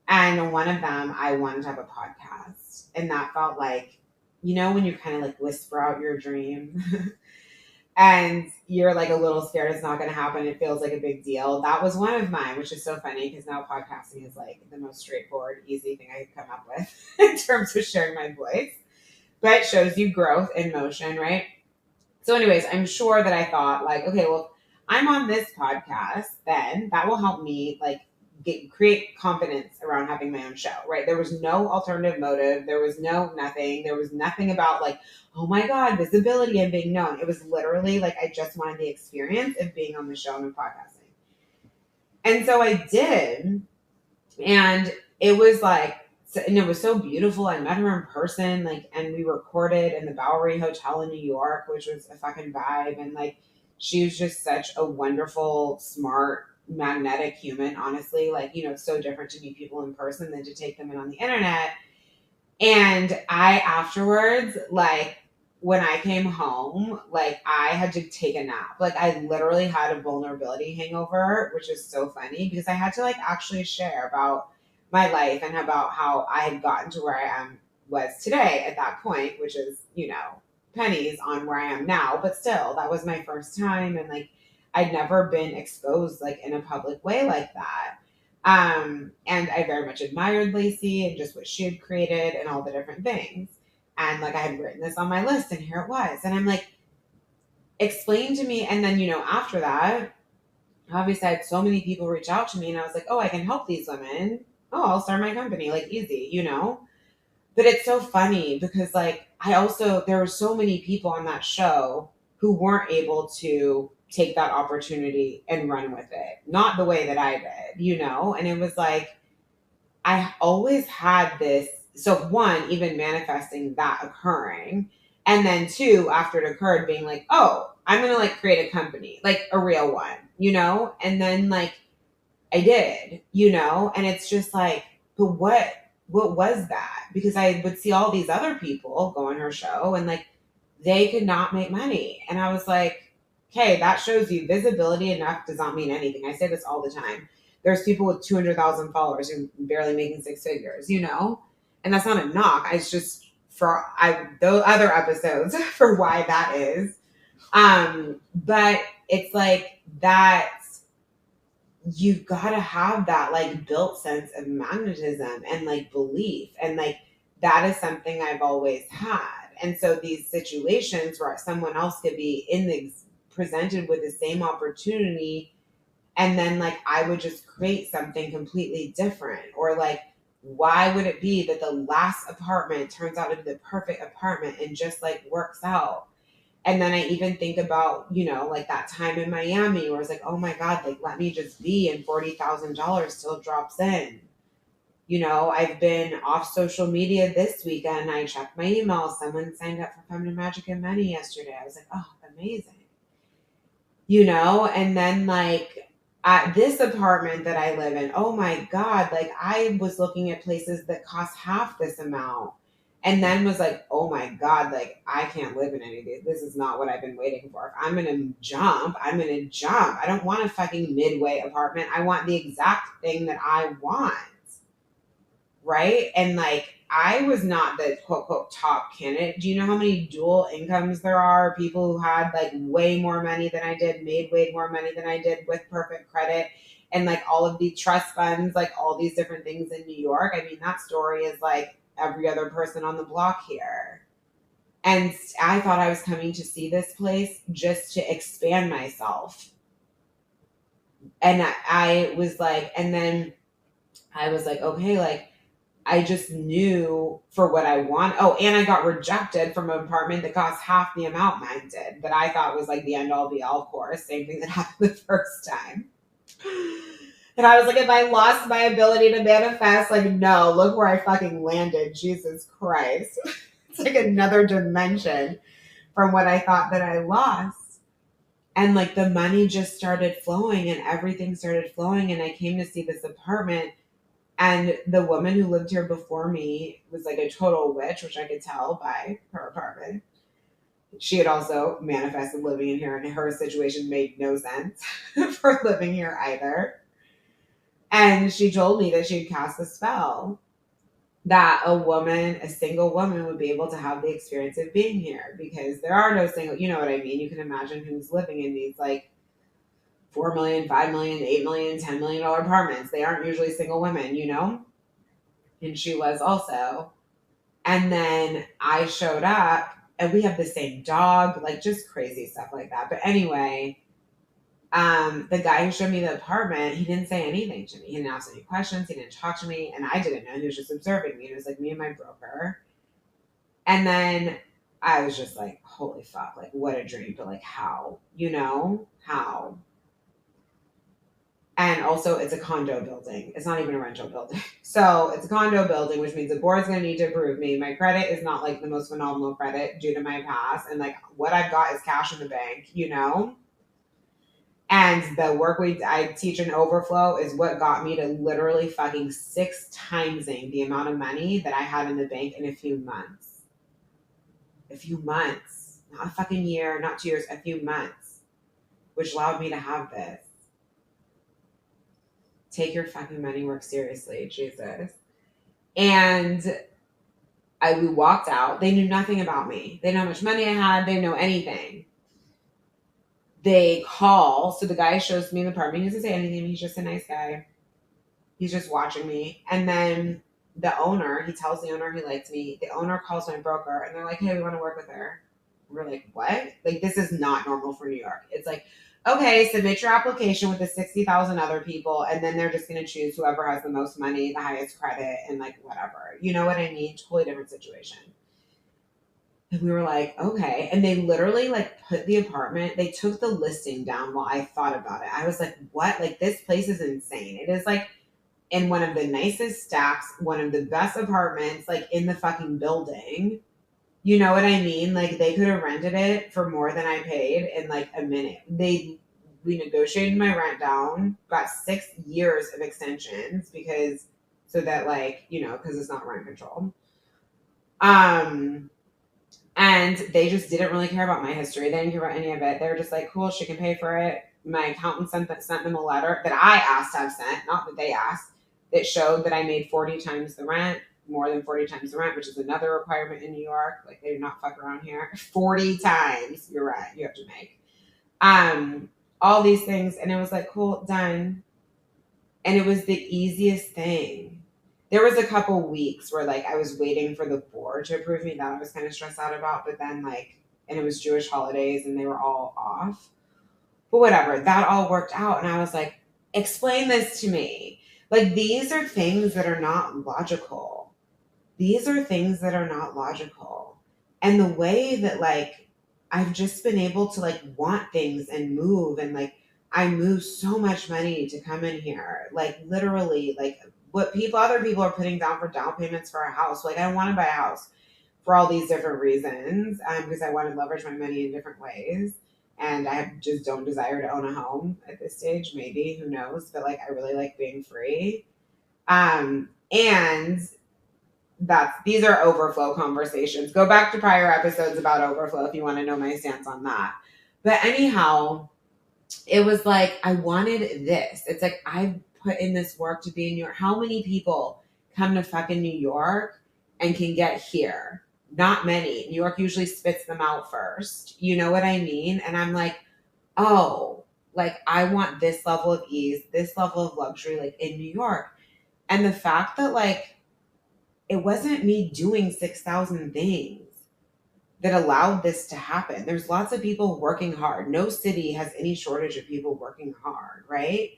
And one of them, I wanted to have a podcast. And that felt like, you know, when you kind of like whisper out your dream and you're like a little scared it's not going to happen. It feels like a big deal. That was one of mine, which is so funny because now podcasting is like the most straightforward, easy thing I could come up with in terms of sharing my voice. But it shows you growth in motion, right? So anyways, I'm sure that I thought like, okay, well, I'm on this podcast, then that will help me like create confidence around having my own show, right? There was no alternative motive. There was no nothing. There was nothing about like, oh my God, visibility and being known. It was literally like, I just wanted the experience of being on the show and podcasting. And so I did. And it was like, and it was so beautiful. I met her in person, like, and we recorded in the Bowery Hotel in New York, which was a fucking vibe. And like, she was just such a wonderful, smart, magnetic human, honestly. Like, you know, it's so different to meet people in person than to take them in on the internet. And I afterwards, like, when I came home, like, I had to take a nap. Like, I literally had a vulnerability hangover, which is so funny because I had to, like, actually share about my life and about how I had gotten to where I was today at that point, which is, you know, pennies on where I am now. But still, that was my first time. And, like, I'd never been exposed, like, in a public way like that. And I very much admired Lacey and just what she had created and all the different things. And like I had written this on my list and here it was. And I'm like, explain to me. And then, you know, after that, obviously I had so many people reach out to me and I was like, oh, I can help these women. Oh, I'll start my company, like easy, you know? But it's so funny because like there were so many people on that show who weren't able to take that opportunity and run with it. Not the way that I did, you know? And it was like, I always had this. So one, even manifesting that occurring. And then two, after it occurred, being like, oh, I'm going to like create a company, like a real one, you know? And then like I did, you know? And it's just like, but what was that? Because I would see all these other people go on her show and like they could not make money. And I was like, okay, that shows you visibility enough does not mean anything. I say this all the time. There's people with 200,000 followers who barely making six figures, you know? And that's not a knock. It's just those other episodes for why that is. But it's like that you've got to have that like built sense of magnetism and like belief. And like that is something I've always had. And so these situations where someone else could be presented with the same opportunity and then like I would just create something completely different. Or like, why would it be that the last apartment turns out to be the perfect apartment and just like works out? And then I even think about, you know, like that time in Miami where I was like, oh my God, like let me just be, and $40,000 still drops in. You know, I've been off social media this weekend. I checked my email. Someone signed up for Feminine Magic and Money yesterday. I was like, oh, amazing. You know, and then like at this apartment that I live in, oh my God, like I was looking at places that cost half this amount. And then was like, oh my God, like I can't live in any of these. This is not what I've been waiting for. If I'm going to jump, I'm going to jump. I don't want a fucking midway apartment. I want the exact thing that I want. Right. And like, I was not the quote, quote, top candidate. Do you know how many dual incomes there are? People who had like way more money than I did, made way more money than I did with perfect credit and like all of the trust funds, like all these different things in New York. I mean, that story is like every other person on the block here. And I thought I was coming to see this place just to expand myself. And I was like, and then I was like, okay, like, I just knew for what I want. Oh, and I got rejected from an apartment that cost half the amount mine did, that I thought was like the end all be all, of course. Same thing that happened the first time. And I was like, if I lost my ability to manifest, like, no, look where I fucking landed. Jesus Christ. It's like another dimension from what I thought that I lost. And like the money just started flowing and everything started flowing. And I came to see this apartment. And the woman who lived here before me was like a total witch, which I could tell by her apartment. She had also manifested living in here, and her situation made no sense for living here either. And she told me that she'd cast a spell that a single woman would be able to have the experience of being here, because there are no single, you know what I mean? You can imagine who's living in these like $4 million, $5 million, $8 million, $10 million apartments. They aren't usually single women, you know? And she was also. And then I showed up and we have the same dog, like just crazy stuff like that. But anyway, The guy who showed me the apartment, he didn't say anything to me. He didn't ask any questions. He didn't talk to me. And I didn't know. He was just observing me. It was like me and my broker. And then I was just like, holy fuck, like what a dream. But like how? How? And also, it's a condo building. It's not even a rental building. So it's a condo building, which means the board's going to need to approve me. My credit is not like the most phenomenal credit due to my past. And like what I've got is cash in the bank, And the work I teach in overflow is what got me to literally fucking 6 timesing the amount of money that I had in the bank in a few months. A few months. Not a fucking year, not 2 years, a few months. Which allowed me to have this. Take your fucking money work seriously, Jesus. And we walked out. They knew nothing about me. They didn't know how much money I had. They didn't know anything. They call. So the guy shows me the apartment. He doesn't say anything. He's just a nice guy. He's just watching me. And then the owner, he tells the owner he likes me. The owner calls my broker and they're like, hey, we want to work with her. We're like, what? Like, this is not normal for New York. It's like, okay, submit your application with the 60,000 other people, and then they're just going to choose whoever has the most money, the highest credit, and like whatever. You know what I mean? Totally different situation. And we were like, okay. And they literally like put the apartment, they took the listing down while I thought about it. I was like, what? Like, this place is insane. It is like in one of the nicest stacks, one of the best apartments, like in the fucking building. You know what I mean? Like, they could have rented it for more than I paid in like a minute. We negotiated my rent down, got 6 years of extensions so that like, because it's not rent control. And they just didn't really care about my history. They didn't care about any of it. They were just like, cool, she can pay for it. My accountant sent them a letter that I asked to have sent, not that they asked, that showed that I made 40 times the rent. More than 40 times the rent, which is another requirement in New York. Like, they do not fuck around here. 40 times your rent you have to make. All these things. And it was like, cool, done. And it was the easiest thing. There was a couple weeks where like I was waiting for the board to approve me that I was kind of stressed out about. But then and it was Jewish holidays and they were all off. But whatever, that all worked out. And I was like, explain this to me. Like, these are things that are not logical. These are things that are not logical. And the way that like I've just been able to like want things and move, and like I move so much money to come in here. Like, literally, like what other people are putting down for down payments for a house. Like, I want to buy a house for all these different reasons, because I want to leverage my money in different ways. And I just don't desire to own a home at this stage. Maybe, who knows? But like, I really like being free. And these are overflow conversations. Go back to prior episodes about overflow if you want to know my stance on that. But anyhow, it was like, I wanted this. It's like, I've put in this work to be in New York. How many people come to fucking New York and can get here? Not many. New York usually spits them out first. You know what I mean? And I'm like, oh, like, I want this level of ease, this level of luxury, like in New York. And the fact that like, it wasn't me doing 6,000 things that allowed this to happen. There's lots of people working hard. No city has any shortage of people working hard, right?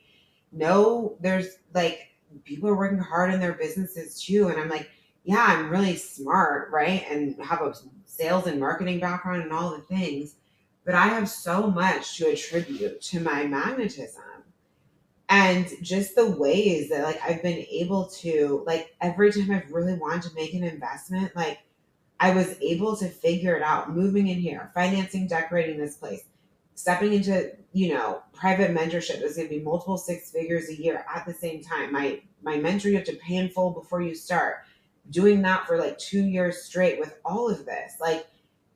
No, there's like, people are working hard in their businesses too. And I'm like, yeah, I'm really smart, right? And have a sales and marketing background and all the things. But I have so much to attribute to my magnetism. And just the ways that like I've been able to, like, every time I've really wanted to make an investment, like I was able to figure it out, moving in here, financing, decorating this place, stepping into, private mentorship. There's going to be multiple 6 figures a year at the same time. My mentor, you have to pay in full before you start. Doing that for like 2 years straight with all of this. Like,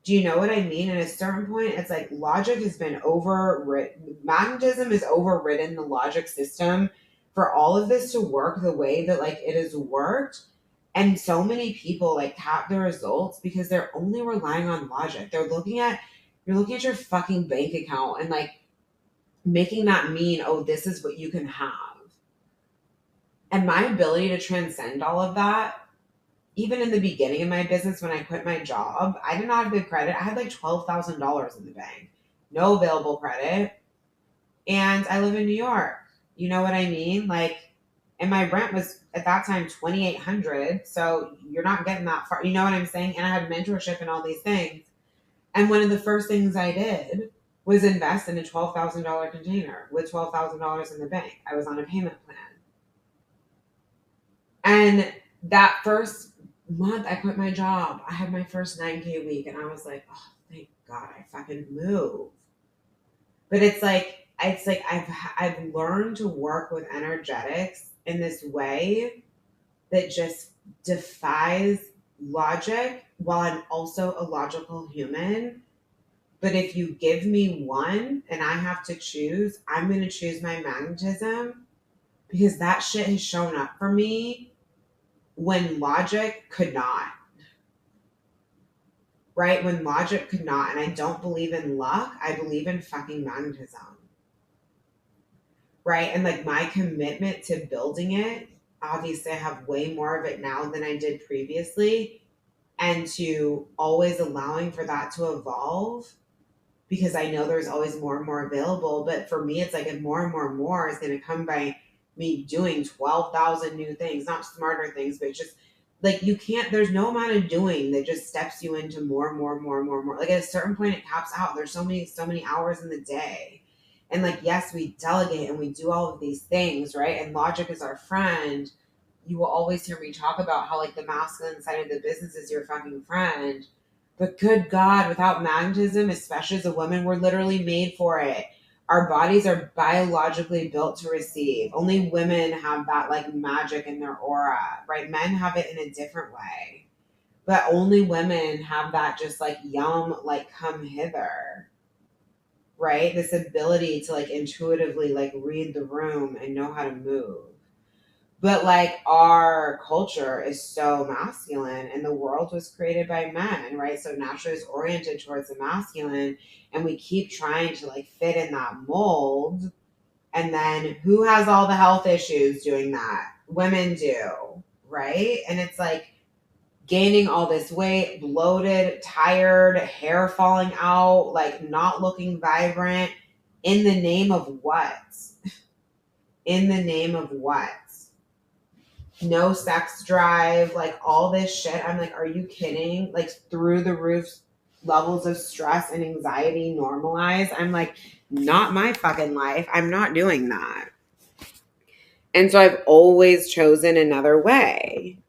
do you know what I mean? At a certain point, it's like logic has been overridden. Magnetism has overridden the logic system for all of this to work the way that like it has worked. And so many people like tap the results because they're only relying on logic. You're looking at your fucking bank account and like making that mean, oh, this is what you can have. And my ability to transcend all of that, even in the beginning of my business, when I quit my job, I did not have good credit. I had like $12,000 in the bank. No available credit. and I live in New York. You know what I mean? Like, and my rent was at that time $2,800. So you're not getting that far. You know what I'm saying? And I had mentorship and all these things. And one of the first things I did was invest in a $12,000 container with $12,000 in the bank. I was on a payment plan. And that first month, I quit my job. I had my first 9K week, and I was like, oh, thank God I fucking moved. But it's like I've learned to work with energetics in this way that just defies logic while I'm also a logical human. But if you give me one and I have to choose, I'm going to choose my magnetism, because that shit has shown up for me when logic could not. Right? When logic could not. And I don't believe in luck. I believe in fucking magnetism. Right? And like my commitment to building it, obviously I have way more of it now than I did previously. And to always allowing for that to evolve, because I know there's always more and more available. But for me, it's like if more and more is going to come by me doing 12,000 new things, not smarter things, but just like you can't, there's no amount of doing that just steps you into more. Like at a certain point it caps out. There's so many hours in the day. And like, yes, we delegate and we do all of these things, right? And logic is our friend. You will always hear me talk about how like the masculine side of the business is your fucking friend. But good God, without magnetism, especially as a woman, we're literally made for it. Our bodies are biologically built to receive. Only women have that like magic in their aura, right? Men have it in a different way. But only women have that just like yum, like come hither, right? This ability to like intuitively like read the room and know how to move. But like our culture is so masculine and the world was created by men, right? So naturally it's oriented towards the masculine, and we keep trying to like fit in that mold. And then who has all the health issues doing that? Women do, right? And it's like gaining all this weight, bloated, tired, hair falling out, like not looking vibrant. In the name of what? In the name of what? No sex drive, like all this shit. I'm like, are you kidding? Like through the roof levels of stress and anxiety normalize. I'm like, not my fucking life. I'm not doing that. And so I've always chosen another way.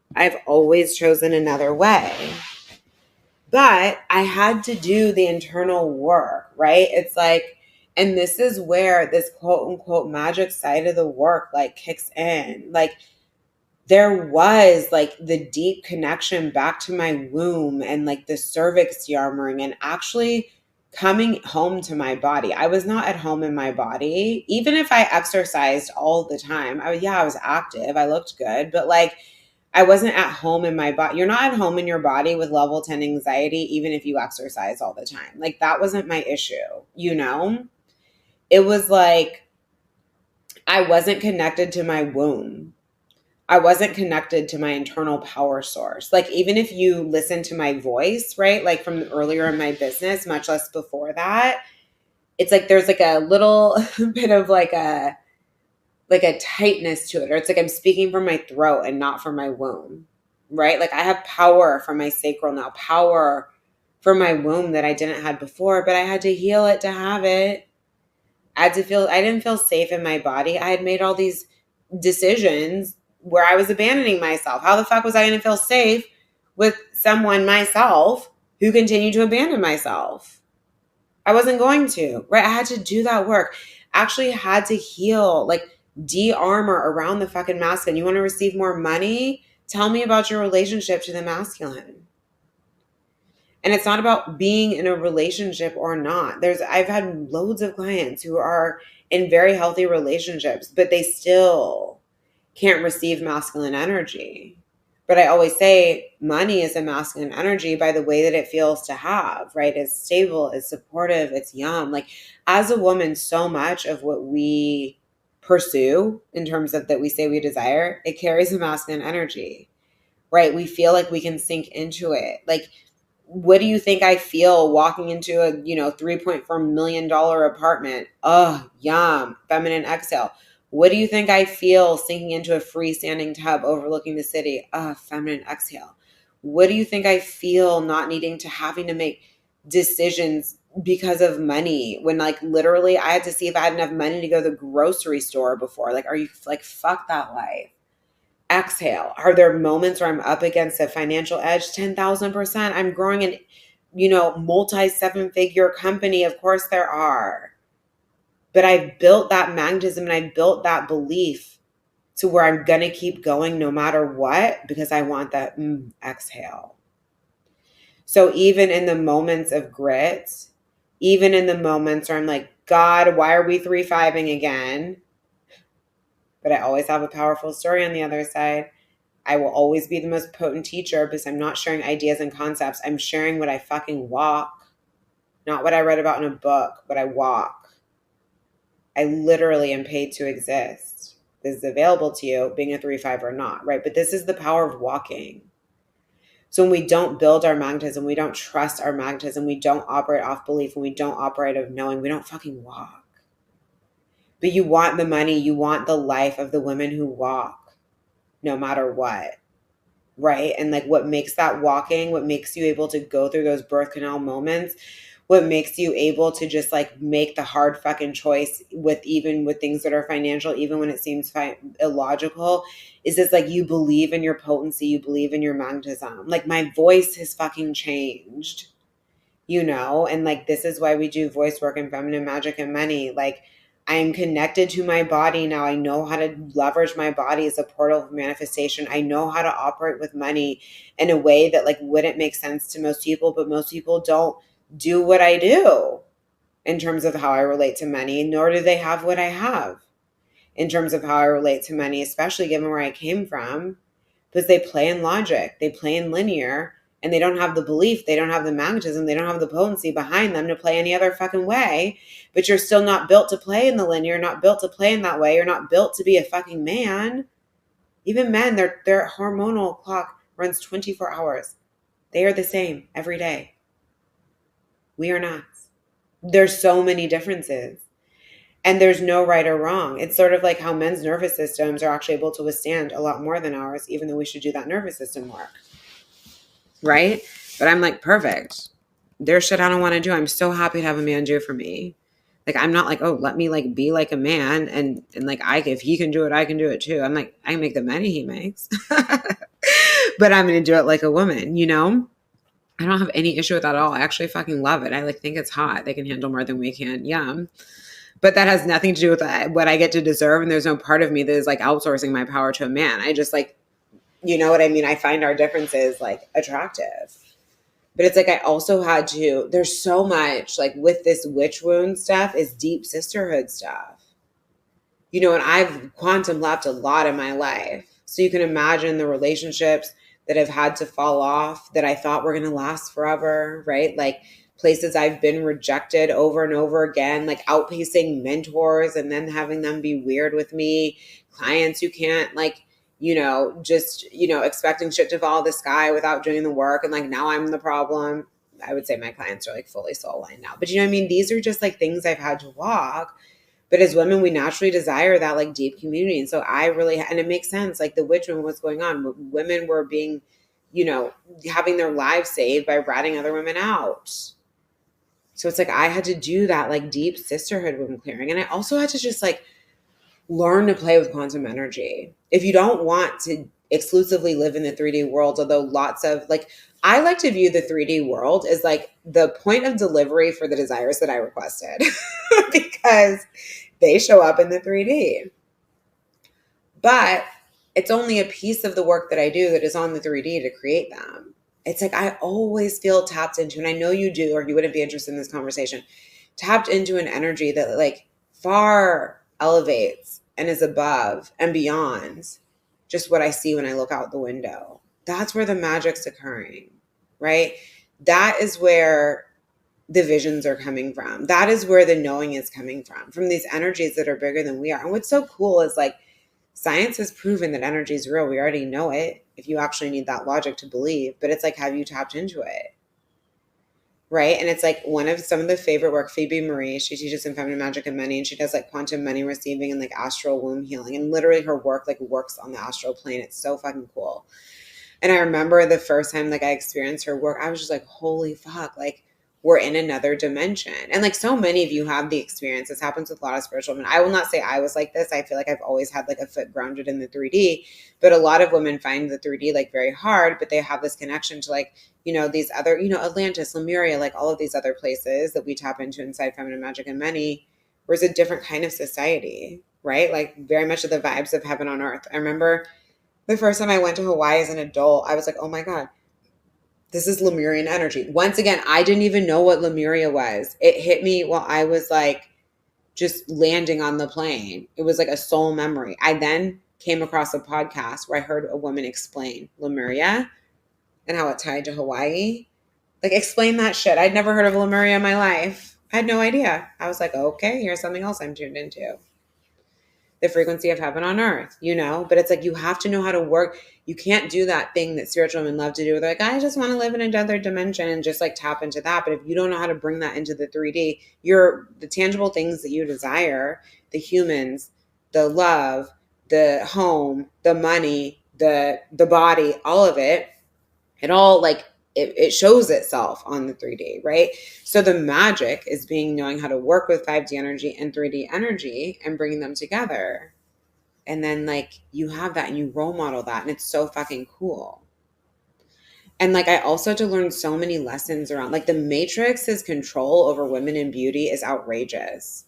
But I had to do the internal work, right? It's like, and this is where this quote unquote magic side of the work like kicks in. Like, there was like the deep connection back to my womb and like the cervix yarmering and actually coming home to my body. I was not at home in my body. Even if I exercised all the time, I was active. I looked good, but like I wasn't at home in my body. You're not at home in your body with level 10 anxiety, even if you exercise all the time. Like that wasn't my issue, you know? It was like I wasn't connected to my womb. I wasn't connected to my internal power source. Like, even if you listen to my voice, right? Like from earlier in my business, much less before that, it's like, there's like a little bit of like a tightness to it. Or it's like I'm speaking from my throat and not from my womb, right? Like I have power from my sacral now, power from my womb that I didn't have before, but I had to heal it to have it. I didn't feel safe in my body. I had made all these decisions where I was abandoning myself. How the fuck was I going to feel safe with someone, myself, who continued to abandon myself? I wasn't going to, right? I had to do that work. Actually had to heal, like de-armor around the fucking masculine. You want to receive more money? Tell me about your relationship to the masculine. And it's not about being in a relationship or not. I've had loads of clients who are in very healthy relationships, but they still can't receive masculine energy. But I always say money is a masculine energy by the way that it feels to have, right? It's stable, it's supportive, it's yum. Like as a woman, so much of what we pursue in terms of that we say we desire, it carries a masculine energy, right? We feel like we can sink into it. Like What do you think I feel walking into a, $3.4 million apartment? Oh, yum. Feminine exhale. What do you think I feel sinking into a freestanding tub overlooking the city? Oh, feminine exhale. What do you think I feel not needing to having to make decisions because of money when like literally I had to see if I had enough money to go to the grocery store before? Like, are you like, fuck that life? Exhale. Are there moments where I'm up against a financial edge? 10,000%. I'm growing an, multi 7-figure company. Of course there are. But I built that magnetism and I built that belief to where I'm going to keep going no matter what, because I want that exhale. So even in the moments of grit, even in the moments where I'm like, God, why are we 3-5ing again? But I always have a powerful story on the other side. I will always be the most potent teacher because I'm not sharing ideas and concepts. I'm sharing what I fucking walk, not what I read about in a book, but I walk. I literally am paid to exist. This is available to you, being a 3-5 or not, right? But this is the power of walking. So when we don't build our magnetism, we don't trust our magnetism, we don't operate off belief, and we don't operate of knowing, we don't fucking walk. But you want the money, you want the life of the women who walk, no matter what. Right? And like what makes that walking, what makes you able to go through those birth canal moments, what makes you able to just like make the hard fucking choice with things that are financial, even when it seems illogical, is this like you believe in your potency, you believe in your magnetism. Like my voice has fucking changed, and like this is why we do voice work and feminine magic and money. Like I am connected to my body now. I know how to leverage my body as a portal of manifestation. I know how to operate with money in a way that like wouldn't make sense to most people, but most people don't do what I do in terms of how I relate to money, nor do they have what I have in terms of how I relate to money, especially given where I came from, because they play in logic, they play in linear, and they don't have the belief, they don't have the magnetism, they don't have the potency behind them to play any other fucking way. But you're still not built to play in the linear, not built to play in that way. You're not built to be a fucking man. Even men, their hormonal clock runs 24 hours. They are the same every day. We are not. There's so many differences. And there's no right or wrong. It's sort of like how men's nervous systems are actually able to withstand a lot more than ours, even though we should do that nervous system work. Right? But I'm like, perfect. There's shit I don't want to do. I'm so happy to have a man do for me. Like, I'm not like, oh, let me like be like a man. And like, if he can do it, I can do it too. I'm like, I can make the money he makes, but I'm going to do it like a woman, I don't have any issue with that at all. I actually fucking love it. I like think it's hot. They can handle more than we can. Yeah. But that has nothing to do with what I get to deserve. And there's no part of me that is like outsourcing my power to a man. I just like, you know what I mean? I find our differences like attractive. But it's like I also had to, there's so much like with this witch wound stuff is deep sisterhood stuff. And I've quantum leapt a lot in my life. So you can imagine the relationships that have had to fall off that I thought were going to last forever, right? Like places I've been rejected over and over again, like outpacing mentors and then having them be weird with me, clients who can't like, just, expecting shit to fall out of the sky without doing the work. And like, now I'm the problem. I would say my clients are like fully soul aligned now, but these are just like things I've had to walk. But as women, we naturally desire that like deep community. And so and it makes sense. Like the witch wound, what's going on? Women were being, having their lives saved by ratting other women out. So it's like, I had to do that like deep sisterhood wound clearing. And I also had to just like learn to play with quantum energy. If you don't want to exclusively live in the 3D world, although lots of like, I like to view the 3D world as like the point of delivery for the desires that I requested because they show up in the 3D. But it's only a piece of the work that I do that is on the 3D to create them. It's like I always feel tapped into, and I know you do, or you wouldn't be interested in this conversation, tapped into an energy that like far elevates and is above and beyond just what I see when I look out the window. That's where the magic's occurring, right? That is where the visions are coming from. That is where the knowing is coming from these energies that are bigger than we are. And what's so cool is like science has proven that energy is real. We already know it if you actually need that logic to believe. But it's like, have you tapped into it? right? And it's like one of some of the favorite work, Phoebe Marie, she teaches in Feminine Magic and Money, and she does like quantum money receiving and like astral womb healing. And literally her work like works on the astral plane. It's so fucking cool. And I remember the first time like I experienced her work, I was just like, holy fuck, like we're in another dimension. And like so many of you have the experience. This happens with a lot of spiritual women. I will not say I was like this. I feel like I've always had like a foot grounded in the 3D, but a lot of women find the 3D like very hard, but they have this connection to like, you know, these other, you know, Atlantis, Lemuria, like all of these other places that we tap into inside Feminine Magic and Money, where it's a different kind of society, right? Like very much of the vibes of heaven on earth. I remember the first time I went to Hawaii as an adult, I was like, oh my God, this is Lemurian energy. Once again, I didn't even know what Lemuria was. It hit me while I was like just landing on the plane. It was like a soul memory. I then came across a podcast where I heard a woman explain Lemuria and how it tied to Hawaii. Like, explain that shit. I'd never heard of Lemuria in my life. I had no idea. I was like, okay, here's something else I'm tuned into. The frequency of heaven on earth, you know? But it's like you have to know how to work. You can't do that thing that spiritual women love to do. They're like, I just want to live in another dimension and just like tap into that. But if you don't know how to bring that into the 3D, the tangible things that you desire, the humans, the love, the home, the money, the body, all of it, it all like it shows itself on the 3D, right? So the magic is knowing how to work with 5D energy and 3D energy and bringing them together. And then like you have that and you role model that, and it's so fucking cool. And like I also had to learn so many lessons around like the Matrix's control over women in beauty is outrageous.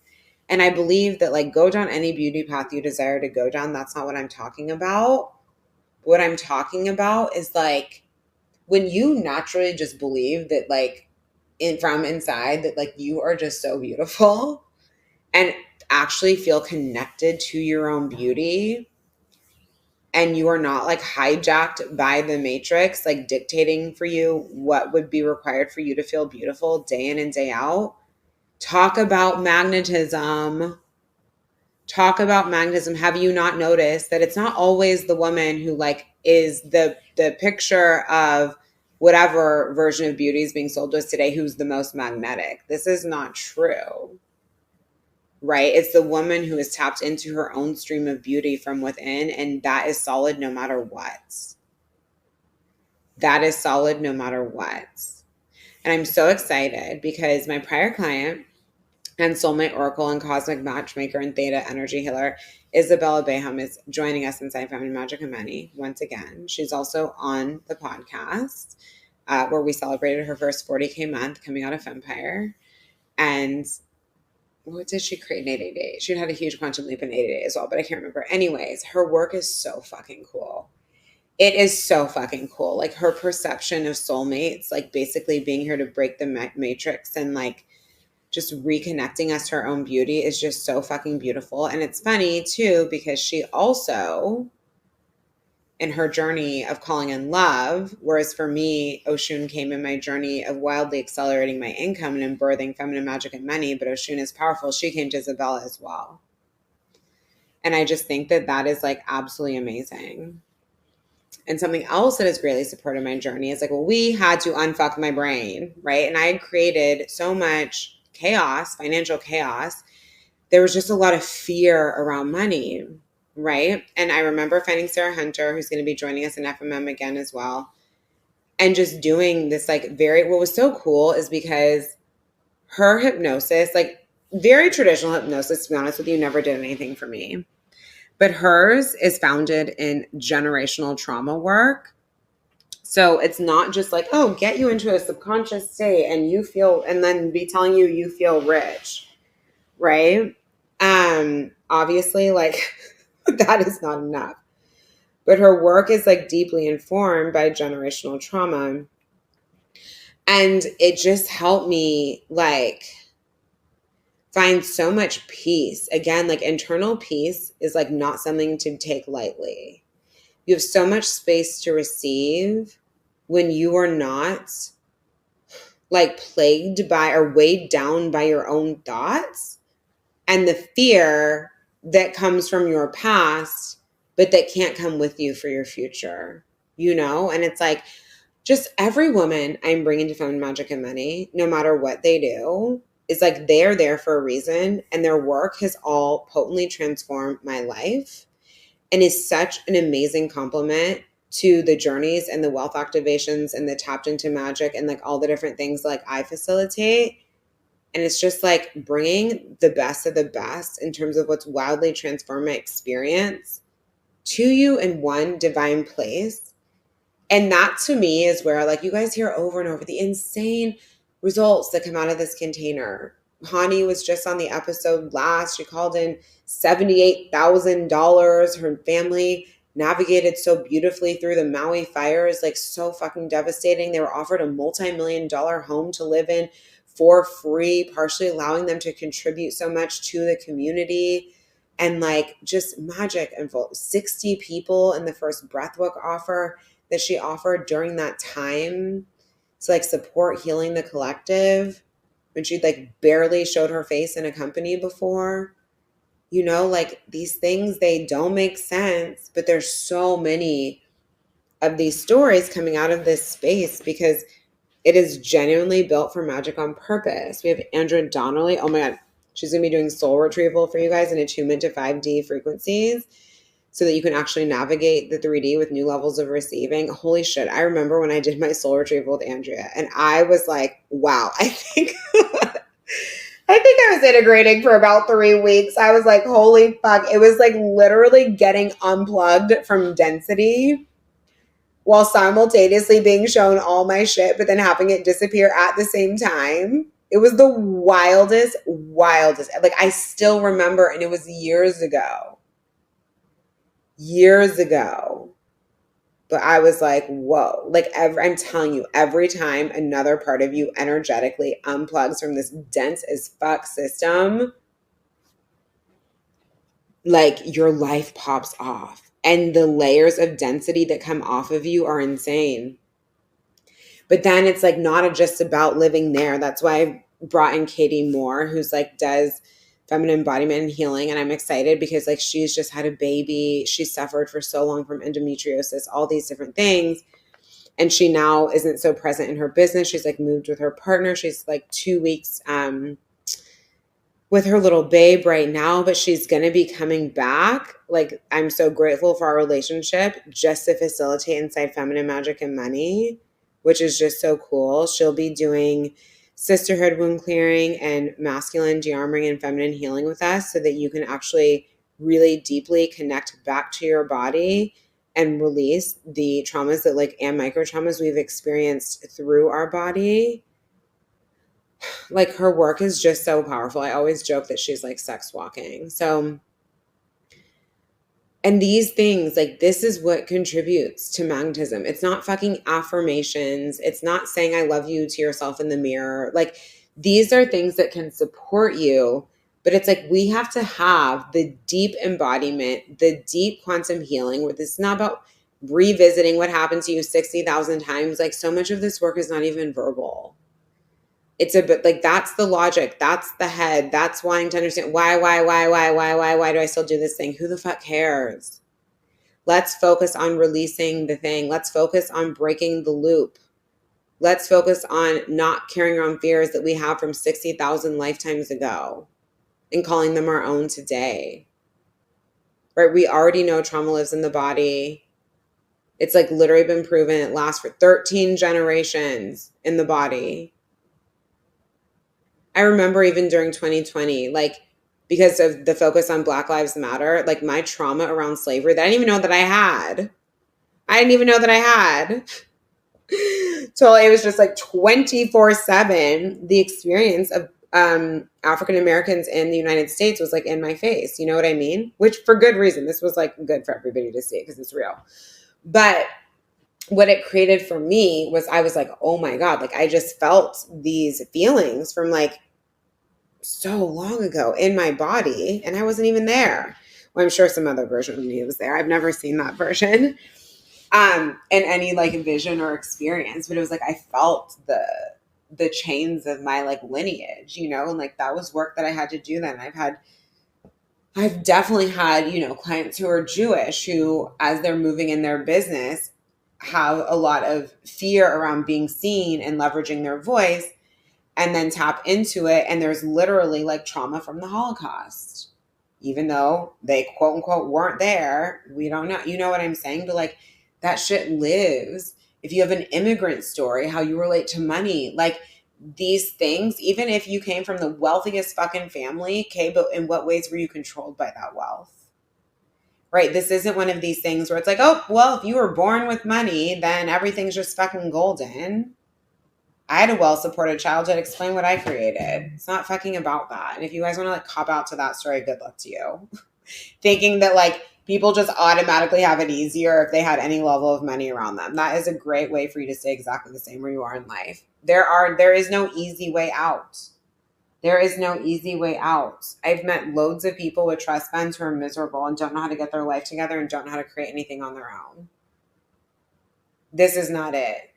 And I believe that like go down any beauty path you desire to go down. That's not what I'm talking about. What I'm talking about is like when you naturally just believe that like from inside that like you are just so beautiful and actually feel connected to your own beauty, and you are not like hijacked by the Matrix, like dictating for you what would be required for you to feel beautiful day in and day out. Talk about magnetism. Talk about magnetism. Have you not noticed that it's not always the woman who like is the picture of whatever version of beauty is being sold to us today who's the most magnetic? This is not true, right? It's the woman who is tapped into her own stream of beauty from within, and that is solid no matter what. That is solid no matter what. And I'm so excited because my prior client and soulmate oracle and cosmic matchmaker and theta energy healer Isabella Baham is joining us inside Feminine Magic and Money once again. She's also on the podcast where we celebrated her first 40K month coming out of Femmepire. And what did she create in 80 days? She had a huge quantum leap in 80 days as well, but I can't remember. Anyways, her work is so fucking cool. It is so fucking cool. Like her perception of soulmates, like basically being here to break the matrix and like just reconnecting us to our own beauty is just so fucking beautiful. And it's funny too, because she also, in her journey of calling in love, whereas for me, Oshun came in my journey of wildly accelerating my income and birthing Feminine Magic and Money, but Oshun is powerful. She came to Isabella as well. And I just think that that is like absolutely amazing. And something else that has greatly supported my journey is like, well, we had to unfuck my brain, right? And I had created so much chaos, financial chaos. There was just a lot of fear around money, right? And I remember finding Sarah Hunter, who's going to be joining us in FMM again as well, and just doing this like what was so cool is because her hypnosis, like very traditional hypnosis, to be honest with you, never did anything for me. But hers is founded in generational trauma work. So it's not just like, oh, get you into a subconscious state and you feel, and then be telling you feel rich, right? Obviously, like that is not enough. But her work is like deeply informed by generational trauma. And it just helped me like find so much peace. Again, like internal peace is like not something to take lightly. You have so much space to receive when you are not like plagued by or weighed down by your own thoughts and the fear that comes from your past, but that can't come with you for your future, you know? And it's like, just every woman I'm bringing to Feminine Magic and Money, no matter what they do, is like they're there for a reason, and their work has all potently transformed my life and is such an amazing compliment to the journeys and the wealth activations and the tapped into magic and like all the different things like I facilitate. And it's just like bringing the best of the best in terms of what's wildly transformed my experience to you in one divine place. And that to me is where, like, you guys hear over and over the insane results that come out of this container. Hani was just on the episode last. She called in $78,000. Her family navigated so beautifully through the Maui fires, like so fucking devastating. They were offered a multi-million-dollar home to live in for free, partially allowing them to contribute so much to the community. And like just magic and 60 people in the first breathwork offer that she offered during that time to like support healing the collective when she'd like barely showed her face in a company before. You know, like these things, they don't make sense, but there's so many of these stories coming out of this space because it is genuinely built for magic on purpose. We have Andrea Donnelly. Oh my God. She's going to be doing soul retrieval for you guys in attunement to 5D frequencies so that you can actually navigate the 3D with new levels of receiving. Holy shit. I remember when I did my soul retrieval with Andrea and I was like, wow, I think I was integrating for about 3 weeks. I was like, holy fuck. It was like literally getting unplugged from density while simultaneously being shown all my shit, but then having it disappear at the same time. It was the wildest. Like I still remember, and it was years ago. But I was like, whoa, like I'm telling you, every time another part of you energetically unplugs from this dense as fuck system, like your life pops off and the layers of density that come off of you are insane. But then it's like not just about living there. That's why I brought in Katie Moore, who's like does feminine embodiment and healing. And I'm excited because like she's just had a baby. She suffered for so long from endometriosis, all these different things. And she now isn't so present in her business. She's like moved with her partner. She's like 2 weeks with her little babe right now, but she's going to be coming back. Like I'm so grateful for our relationship just to facilitate inside Feminine Magic and Money, which is just so cool. She'll be doing sisterhood wound clearing and masculine de-armoring and feminine healing with us so that you can actually really deeply connect back to your body and release the traumas that like and micro traumas we've experienced through our body. Like her work is just so powerful. I always joke that she's like sex walking. So, and these things, like this is what contributes to magnetism. It's not fucking affirmations. It's not saying I love you to yourself in the mirror. Like these are things that can support you, but it's like we have to have the deep embodiment, the deep quantum healing where this is not about revisiting what happened to you 60,000 times. Like so much of this work is not even verbal. It's a bit like that's the logic. That's the head. That's wanting to understand why do I still do this thing? Who the fuck cares? Let's focus on releasing the thing. Let's focus on breaking the loop. Let's focus on not carrying around fears that we have from 60,000 lifetimes ago and calling them our own today. Right? We already know trauma lives in the body. It's like literally been proven. It lasts for 13 generations in the body. I remember even during 2020, like because of the focus on Black Lives Matter, like my trauma around slavery that I didn't even know that I had. So it was just like 24/7. The experience of African Americans in the United States was like in my face. You know what I mean? Which for good reason. This was like good for everybody to see because it's real. But what it created for me was I was like, oh my God, like I just felt these feelings from like so long ago in my body and I wasn't even there. Well, I'm sure some other version of me was there. I've never seen that version in any like vision or experience, but it was like I felt the chains of my like lineage, you know, and like that was work that I had to do then. I've definitely had, you know, clients who are Jewish who, as they're moving in their business, have a lot of fear around being seen and leveraging their voice, and then tap into it. And there's literally like trauma from the Holocaust, even though they quote unquote weren't there. We don't know. You know what I'm saying? But like that shit lives. If you have an immigrant story, how you relate to money, like these things, even if you came from the wealthiest fucking family, okay, but in what ways were you controlled by that wealth? Right? This isn't one of these things where it's like, oh, well, if you were born with money, then everything's just fucking golden. I had a well-supported childhood. Explain what I created. It's not fucking about that. And if you guys want to like cop out to that story, good luck to you. Thinking that like people just automatically have it easier if they had any level of money around them. That is a great way for you to stay exactly the same where you are in life. There is no easy way out. There is no easy way out. I've met loads of people with trust funds who are miserable and don't know how to get their life together and don't know how to create anything on their own. This is not it.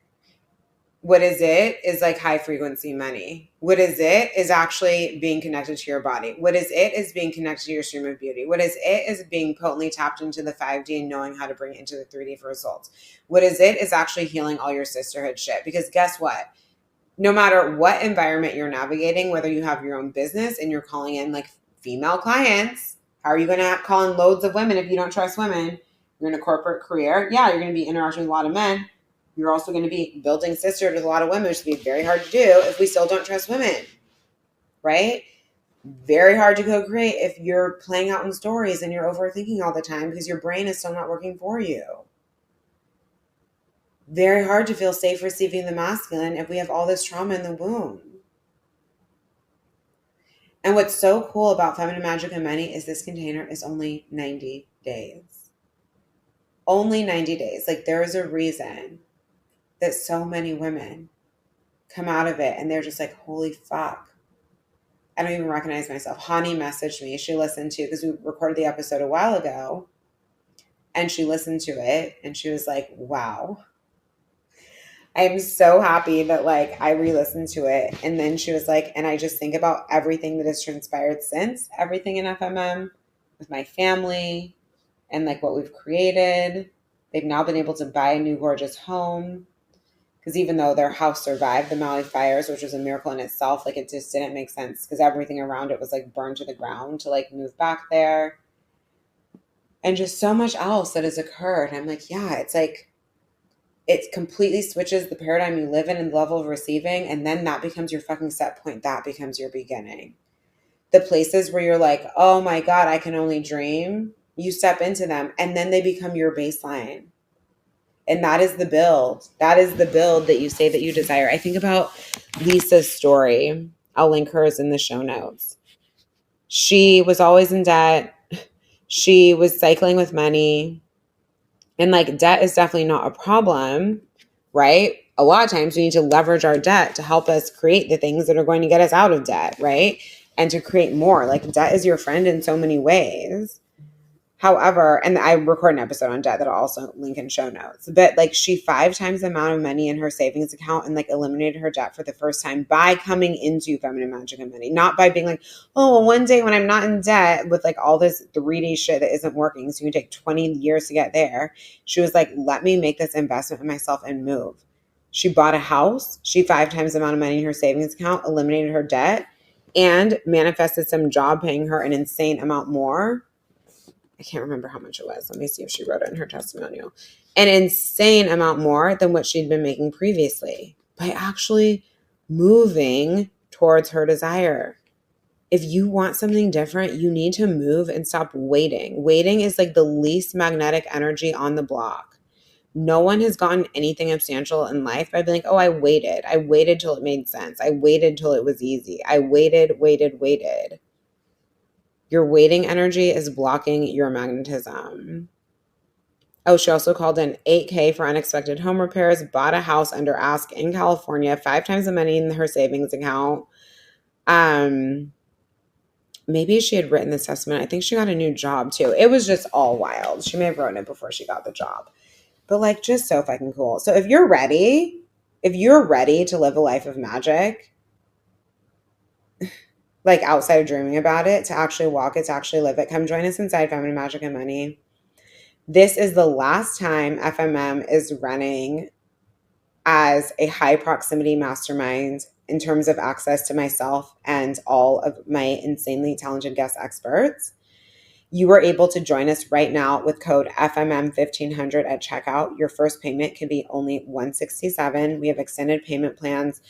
What is it is like high frequency money. What is it is actually being connected to your body. What is it is being connected to your stream of beauty. What is it is being potently tapped into the 5D and knowing how to bring it into the 3D for results. What is it is actually healing all your sisterhood shit. Because guess what? No matter what environment you're navigating, whether you have your own business and you're calling in like female clients, how are you going to call in loads of women if you don't trust women? You're in a corporate career. Yeah, you're going to be interacting with a lot of men. You're also going to be building sisterhood with a lot of women, which would be very hard to do if we still don't trust women, right? Very hard to co-create if you're playing out in stories and you're overthinking all the time because your brain is still not working for you. Very hard to feel safe receiving the masculine if we have all this trauma in the womb. And what's so cool about Feminine Magic and Money is this container is only 90 days. Only 90 days. Like there is a reason that so many women come out of it and they're just like, holy fuck. I don't even recognize myself. Hani messaged me. She listened to, because we recorded the episode a while ago, and she listened to it and she was like, wow. I'm so happy that like I re-listened to it. And then she was like, and I just think about everything that has transpired since, everything in FMM with my family and like what we've created. They've now been able to buy a new gorgeous home. Because even though their house survived the Maui fires, which was a miracle in itself, like it just didn't make sense because everything around it was like burned to the ground to like move back there. And just so much else that has occurred. I'm like, yeah, it's like, it completely switches the paradigm you live in and the level of receiving. And then that becomes your fucking set point. That becomes your beginning. The places where you're like, oh my God, I can only dream. You step into them and then they become your baseline. And that is the build. That is the build that you say that you desire. I think about Lisa's story. I'll link hers in the show notes. She was always in debt. She was cycling with money. And like debt is definitely not a problem, right? A lot of times we need to leverage our debt to help us create the things that are going to get us out of debt, right? And to create more. Like debt is your friend in so many ways. However, and I record an episode on debt that I'll also link in show notes, but like she 5 times the amount of money in her savings account and like eliminated her debt for the first time by coming into Feminine Magic and Money, not by being like, oh, well, one day when I'm not in debt with like all this 3D shit that isn't working, so you can take 20 years to get there. She was like, let me make this investment in myself and move. She bought a house. She 5 times the amount of money in her savings account, eliminated her debt, and manifested some job paying her an insane amount more. I can't remember how much it was. Let me see if she wrote it in her testimonial. An insane amount more than what she'd been making previously by actually moving towards her desire. If you want something different, you need to move and stop waiting. Waiting is like the least magnetic energy on the block. No one has gotten anything substantial in life by being like, oh, I waited. I waited till it made sense. I waited till it was easy. I waited. Your waiting energy is blocking your magnetism. Oh, she also called in $8,000 for unexpected home repairs, bought a house under ask in California, 5 times the money in her savings account. Maybe she had written this testament. I think she got a new job too. It was just all wild. She may have written it before she got the job. But like just so fucking cool. So if you're ready to live a life of magic, like outside of dreaming about it, to actually walk it, to actually live it, come join us inside Feminine Magic and Money. This is the last time FMM is running as a high proximity mastermind in terms of access to myself and all of my insanely talented guest experts. You are able to join us right now with code FMM1500 at checkout. Your first payment can be only $167. We have extended payment plans.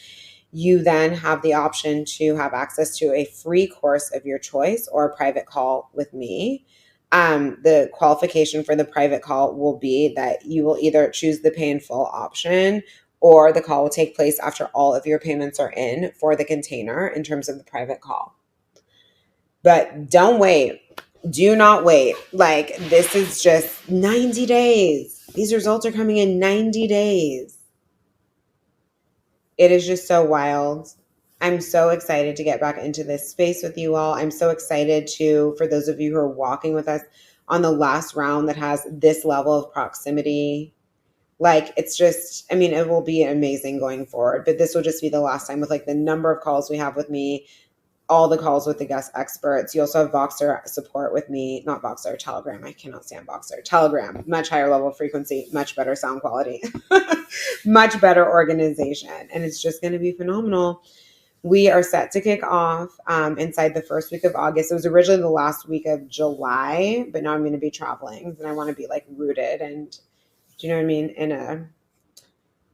You then have the option to have access to a free course of your choice or a private call with me. The qualification for the private call will be that you will either choose the pay in full option, or the call will take place after all of your payments are in for the container in terms of the private call. But don't wait. Do not wait. Like, this is just 90 days. These results are coming in 90 days. It is just so wild. I'm so excited to get back into this space with you all. I'm so excited for those of you who are walking with us on the last round that has this level of proximity. Like, it's just, I mean, it will be amazing going forward, but this will just be the last time with like the number of calls we have with me, all the calls with the guest experts. You also have Voxer support with me, not Voxer, Telegram. I cannot stand Voxer. Telegram, much higher level of frequency, much better sound quality, much better organization. And it's just going to be phenomenal. We are set to kick off inside the first week of August. It was originally the last week of July, but now I'm going to be traveling and I want to be like rooted and, do you know what I mean, in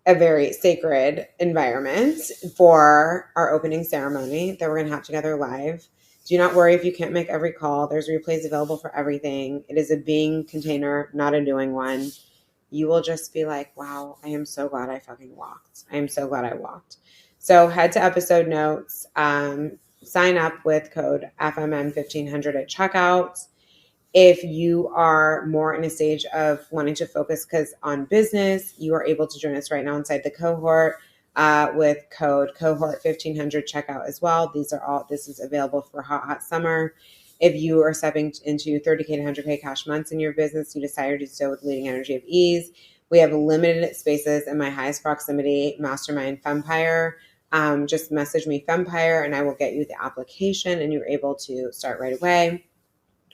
a very sacred environment for our opening ceremony that we're going to have together live. Do not worry if you can't make every call. There's replays available for everything. It is a being container, not a doing one. You will just be like, wow, I am so glad I fucking walked. I am so glad I walked. So head to episode notes, sign up with code FMM1500 at checkout. If you are more in a stage of wanting to focus on business, you are able to join us right now inside the cohort with code cohort 1500 checkout as well. This is available for hot summer. If you are stepping into 30K to 100K cash months in your business, you desire to do so with leading energy of ease. We have limited spaces in my highest proximity mastermind, Femmepire. Just message me Femmepire and I will get you the application and you're able to start right away,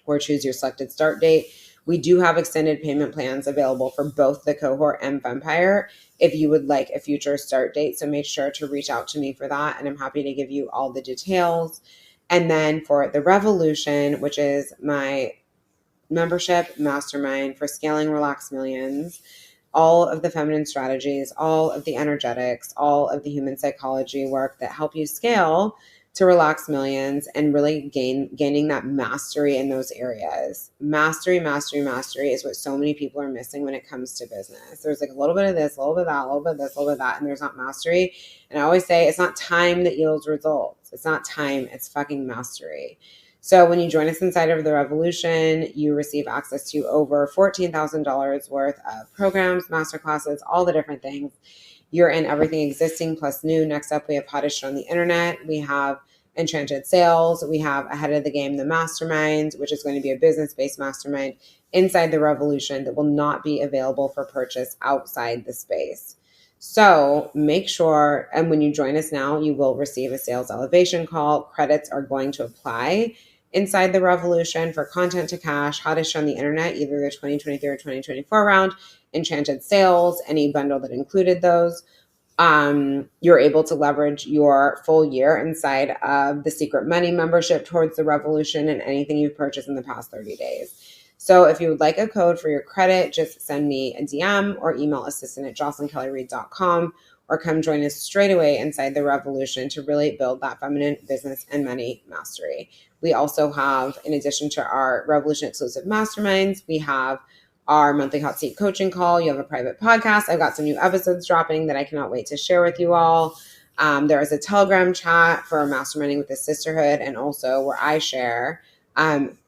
or choose your selected start date. We do have extended payment plans available for both the cohort and Femmepire if you would like a future start date. So make sure to reach out to me for that. And I'm happy to give you all the details. And then for the Revolution, which is my membership mastermind for scaling Relax Millions, all of the feminine strategies, all of the energetics, all of the human psychology work that help you scale to relax millions and really gaining that mastery in those areas. Mastery is what so many people are missing when it comes to business. There's like a little bit of this, a little bit of that, a little bit of this, a little bit of that, and there's not mastery. And I always say it's not time that yields results. It's not time, it's fucking mastery. So when you join us inside of the Revolution, you receive access to over $14,000 worth of programs, masterclasses, all the different things. You're in everything existing plus new. Next up, we have Hottest on the Internet. We have Enchanted Sales. We have Ahead of the Game, the Mastermind, which is going to be a business-based mastermind inside the Revolution that will not be available for purchase outside the space. So make sure, and when you join us now, you will receive a sales elevation call. Credits are going to apply inside the Revolution for Content to Cash, Hottest on the Internet, either the 2023 or 2024 round, Enchanted Sales, any bundle that included those. You're able to leverage your full year inside of the Secret Money membership towards the Revolution and anything you've purchased in the past 30 days. So if you would like a code for your credit, just send me a DM or email assistant@jocelynkellyreid.com or come join us straight away inside the Revolution to really build that feminine business and money mastery. We also have, in addition to our Revolution exclusive masterminds, we have our monthly hot seat coaching call. You have a private podcast. I've got some new episodes dropping that I cannot wait to share with you all. There is a Telegram chat for masterminding with the sisterhood, and also where I share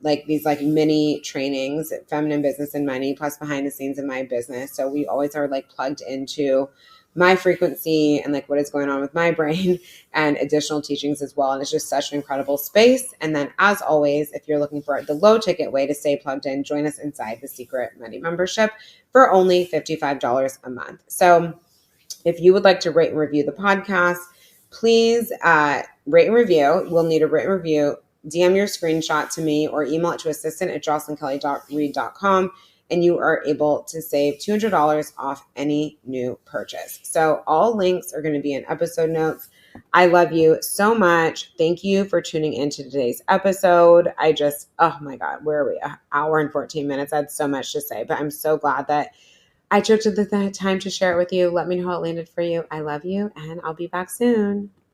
like these like mini trainings, feminine business and money, plus behind the scenes of my business. So we always are like plugged into my frequency and like what is going on with my brain and additional teachings as well. And it's just such an incredible space. And then as always, if you're looking for the low ticket way to stay plugged in, join us inside the Secret Money membership for only $55 a month. So if you would like to rate and review the podcast, please rate and review. We'll need a written review. DM your screenshot to me or email it to assistant@jocelynkelly.read.com. and you are able to save $200 off any new purchase. So all links are going to be in episode notes. I love you so much. Thank you for tuning into today's episode. Oh my God, where are we? An hour and 14 minutes. I had so much to say, but I'm so glad that I took the time to share it with you. Let me know how it landed for you. I love you, and I'll be back soon.